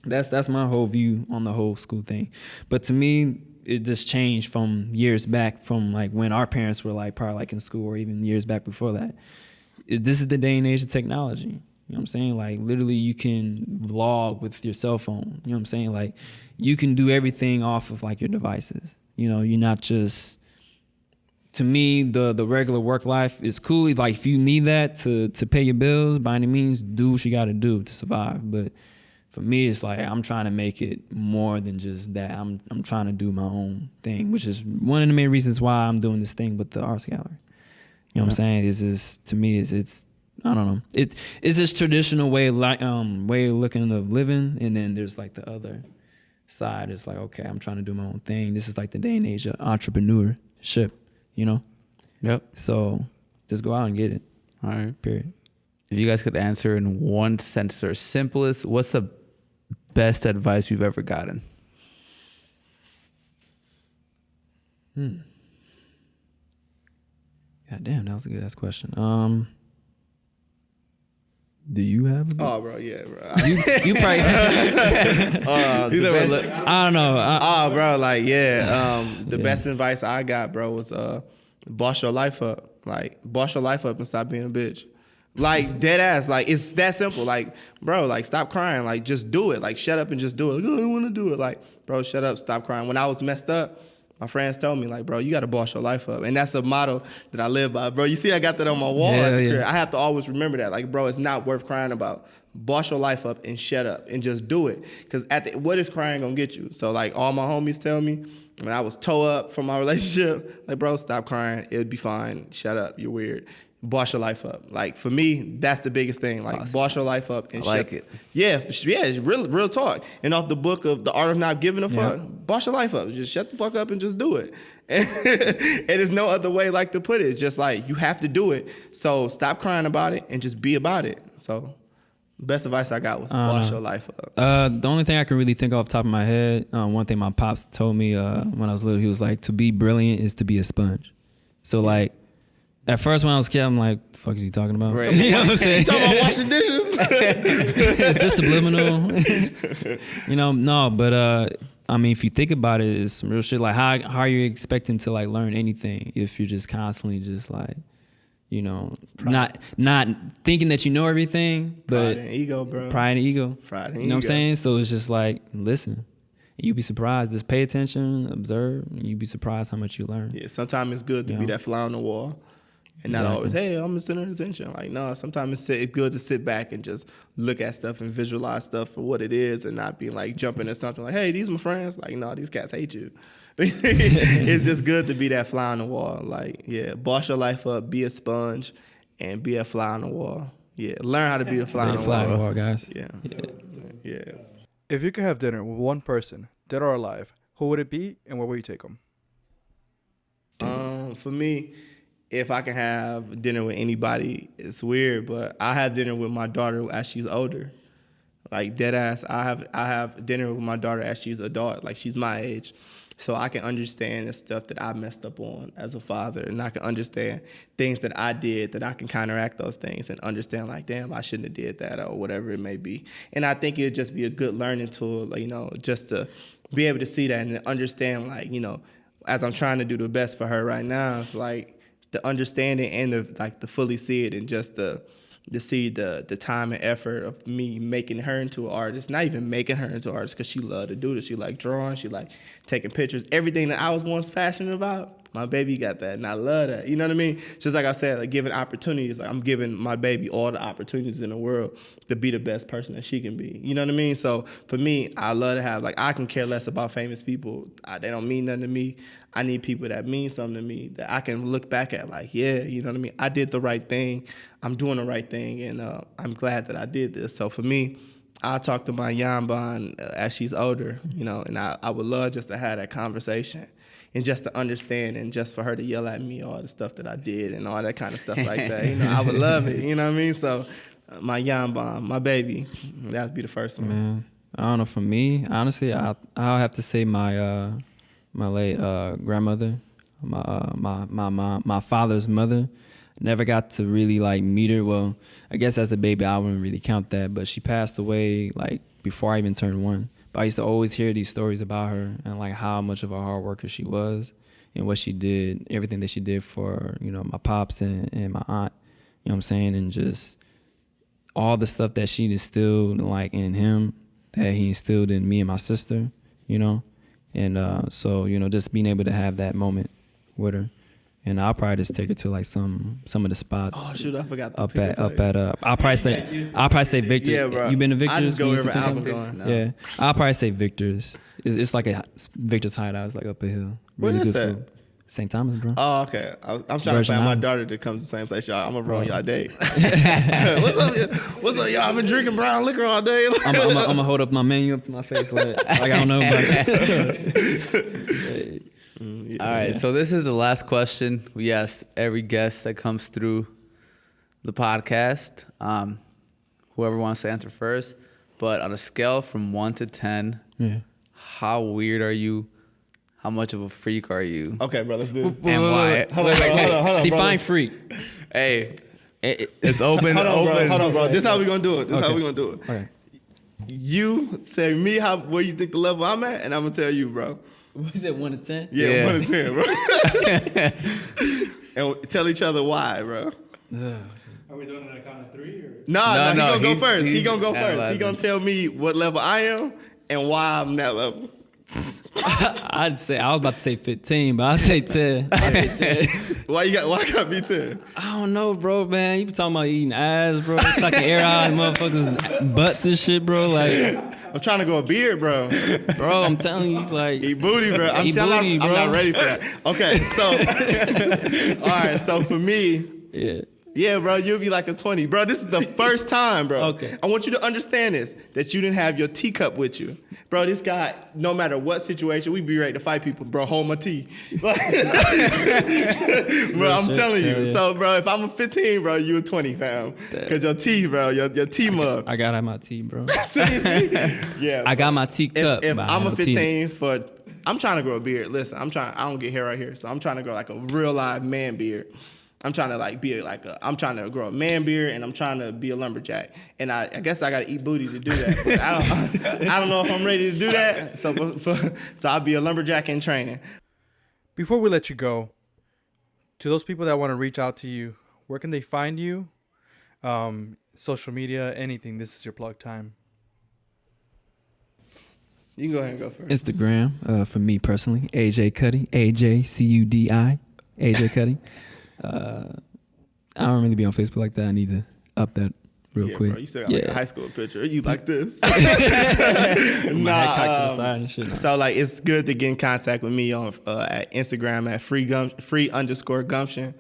That's my whole view on the whole school thing. But to me, it just changed from years back, from like when our parents were like probably like in school, or even years back before that. This is the day and age of technology. You know what I'm saying? Like literally you can vlog with your cell phone. You know what I'm saying? Like you can do everything off of like your devices. You're not just, to me, the regular work life is cool. Like if you need that to pay your bills, by any means, do what you got to do to survive. But for me, it's like I'm trying to make it more than just that. I'm trying to do my own thing, which is one of the main reasons why I'm doing this thing with the arts gallery. You know what I'm saying? To me, it's I don't know. It's this traditional way of looking of living, and then there's like the other side. It's like, okay, I'm trying to do my own thing. This is like the day and age of entrepreneurship. Yep. So just go out and get it. All right. Period. If you guys could answer in one sentence or simplest, what's the best advice you've ever gotten? God damn, that was a good ass question. Do you have a Oh, bro, yeah, bro. You probably. I don't know. Bro, like, yeah. The best advice I got, bro, was boss your life up. Like, boss your life up and stop being a bitch. Like, dead ass. Like, it's that simple. Like, bro, like, stop crying. Like, just do it. Like, shut up and just do it. Like, oh, I don't want to do it. Like, bro, shut up. Stop crying. When I was messed up, my friends told me, like, bro, you got to boss your life up. And that's a motto that I live by. Bro, you see I got that on my wall at the crib. I have to always remember that. Like, bro, it's not worth crying about. boss your life up and shut up and just do it. Because what is crying gonna get you? So like all my homies tell me when I was toe up from my relationship, like, bro, stop crying. It'll be fine. Shut up. You're weird. Boss your life up. Like for me, that's the biggest thing. Like boss your life up and like it. Yeah, real talk. And off the book of The Art of Not Giving a Fuck, boss your life up. Just shut the fuck up and just do it. And there's no other way like to put it. It's just like you have to do it. So stop crying about it and just be about it. So best advice I got was boss your life up. The only thing I can really think off the top of my head, one thing my pops told me when I was little, he was like, to be brilliant is to be a sponge. So like, at first when I was a kid, I'm like, the fuck is he talking about? Right. You know what I'm saying? You talking about washing dishes? Is this subliminal? No, but I mean, if you think about it, it's some real shit. Like how are you expecting to like learn anything if you're just constantly just like, not thinking that you know everything, but pride and ego, bro. Pride and ego. Pride and ego. You know what I'm saying? So it's just like, listen. You'd be surprised. Just pay attention, observe, and you'd be surprised how much you learn. Yeah, sometimes it's good to be that fly on the wall. And not always, hey, I'm the center of attention. Like, no, sometimes it's good to sit back and just look at stuff and visualize stuff for what it is and not be like jumping at something like, hey, these are my friends. Like, no, these cats hate you. It's just good to be that fly on the wall. Like, yeah, boss your life up, be a sponge, and be a fly on the wall. Yeah, learn how to be the fly on the fly wall. on the wall, guys. Yeah. If you could have dinner with one person, dead or alive, who would it be and where would you take them? For me, if I can have dinner with anybody, it's weird, but I have dinner with my daughter as she's older. Like dead ass, I have dinner with my daughter as she's adult, like she's my age. So I can understand the stuff that I messed up on as a father, and I can understand things that I did that I can counteract those things and understand like, damn, I shouldn't have did that or whatever it may be. And I think it'd just be a good learning tool, like, just to be able to see that and understand, like, as I'm trying to do the best for her right now, it's like the understanding and the fully see it and just to see the time and effort of me making her into an artist, not even making her into an artist because she loved to do this. She like drawing, she like taking pictures. Everything that I was once passionate about, my baby got that, and I love that. You know what I mean? Just like I said, like giving opportunities. Like I'm giving my baby all the opportunities in the world to be the best person that she can be. You know what I mean? So for me, I love to have, like, I can care less about famous people. They don't mean nothing to me. I need people that mean something to me that I can look back at like, yeah, you know what I mean? I did the right thing. I'm doing the right thing, and I'm glad that I did this. So for me, I'll talk to my young bond as she's older, and I would love just to have that conversation and just to understand and just for her to yell at me all the stuff that I did and all that kind of stuff like that. I would love it, you know what I mean? So my young bond, my baby, that would be the first one. Man, I don't know. For me, honestly, I'll have to say my late grandmother, my father's mother. Never got to really like meet her. Well, I guess as a baby I wouldn't really count that, but she passed away like before I even turned 1. But I used to always hear these stories about her and like how much of a hard worker she was and what she did, everything that she did for, my pops and my aunt, you know what I'm saying? And just all the stuff that she instilled like in him that he instilled in me and my sister, And so, just being able to have that moment with her. And I'll probably just take her to like some of the spots. Oh shoot, I forgot. I'll probably say Victor. Yeah, bro. You been to Victor's? I just go wherever Alvin going. No. Yeah, I'll probably say Victor's. It's like a Victor's Hideout. It's like up a hill. Really good that? food. St. Thomas, bro. Oh, okay. I'm trying to find my daughter to come to the same place, y'all. I'm gonna ruin y'all date. What's up, y'all? I've been drinking brown liquor all day. I'm gonna hold up my menu up to my face like I don't know about it. All right, so this is the last question we ask every guest that comes through the podcast. Whoever wants to answer first, but on a scale from 1 to 10, how weird are you? How much of a freak are you? Okay, bro, let's do this. And why? Hold on, Define freak. Hey, it's open. Hold on, bro. This Okay. how we gonna do it. Okay. You say me where you think the level I'm at, and I'm gonna tell you, bro. What is it, 1 to 10? Yeah, 1 to 10, bro. And tell each other why, bro. Are we doing it on a count of 3 or? No, he gonna go first. he's He gonna go first. He analyzing. gonna tell me what level I am and why I'm that level. I'd say I was about to say 15, but I'd say 10. Why gotta be 10? I don't know, bro, man. You be talking about eating ass, bro. Sucking air out of motherfuckers' butts and shit, bro. Like, I'm trying to grow a beard, bro. Bro, I'm telling you, like, eat booty, bro. I'm not ready for that. Okay, so all right, so for me, yeah, bro, you'll be like a 20. Bro, this is the first time, bro. Okay. I want you to understand this, that you didn't have your teacup with you. Bro, this guy, no matter what situation, we be ready to fight people. Bro, hold my tea. Bro, I'm telling you. Yeah. So, bro, if I'm a 15, bro, you a 20, fam. Because your tea, bro, your tea mug. I gotta have my tea, bro. Yeah. I got my teacup. If I'm a 15 I'm trying to grow a beard. Listen, I don't get hair right here, so I'm trying to grow like a real live man beard. I'm trying to I'm trying to grow a man beard, and I'm trying to be a lumberjack. And I guess I got to eat booty to do that. But I don't know if I'm ready to do that. So I'll be a lumberjack in training. Before we let you go, to those people that want to reach out to you, where can they find you? Social media, anything. This is your plug time. You can go ahead and go first. Instagram, for me personally, AJ Cuddy, AJCUDI, AJ Cuddy. I don't really be on Facebook like that. I need to up that real quick. Bro, you still got like a high school picture. You like this? So like, it's good to get in contact with me on at Instagram at free_gumption,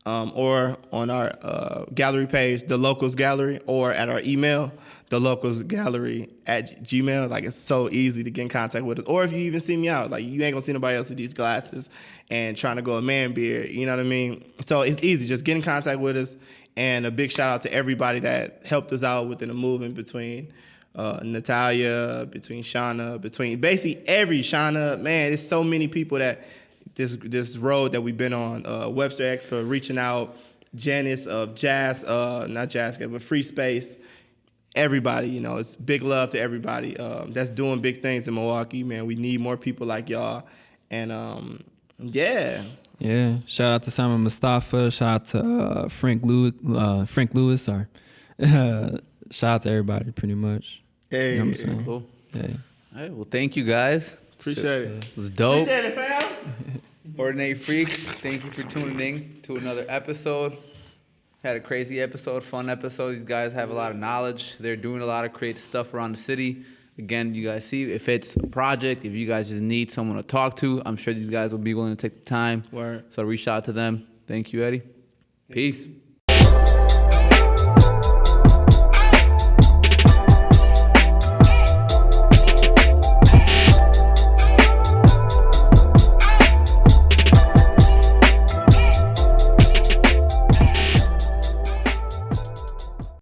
or on our gallery page, The Locals Gallery, or at our email, thelocalsgallery@gmail. Like, it's so easy to get in contact with us. Or if you even see me out, like, you ain't gonna see nobody else with these glasses and trying to go a man beard, you know what I mean? So it's easy, just get in contact with us. And a big shout out to everybody that helped us out within the movement, between Natalia, between Shauna, between basically Shauna, man, there's so many people that this road that we've been on. Webster X for reaching out, Janice of Jazz, not Jazz, but Free Space. Everybody, you know, it's big love to everybody that's doing big things in Milwaukee, man. We need more people like y'all. And yeah. Shout out to Simon Mustafa. Shout out to Frank Lewis. Sorry. Shout out to everybody, pretty much. Hey, you know what I'm saying? Cool. Hey. All right. Well, thank you guys. Appreciate it. It was dope. Appreciate it, fam. Ordinary Freaks, thank you for tuning in to another episode. Had a crazy episode, fun episode. These guys have a lot of knowledge. They're doing a lot of creative stuff around the city. Again, you guys see, if it's a project, if you guys just need someone to talk to, I'm sure these guys will be willing to take the time. Word. So reach out to them. Thank you, Eddie. Peace.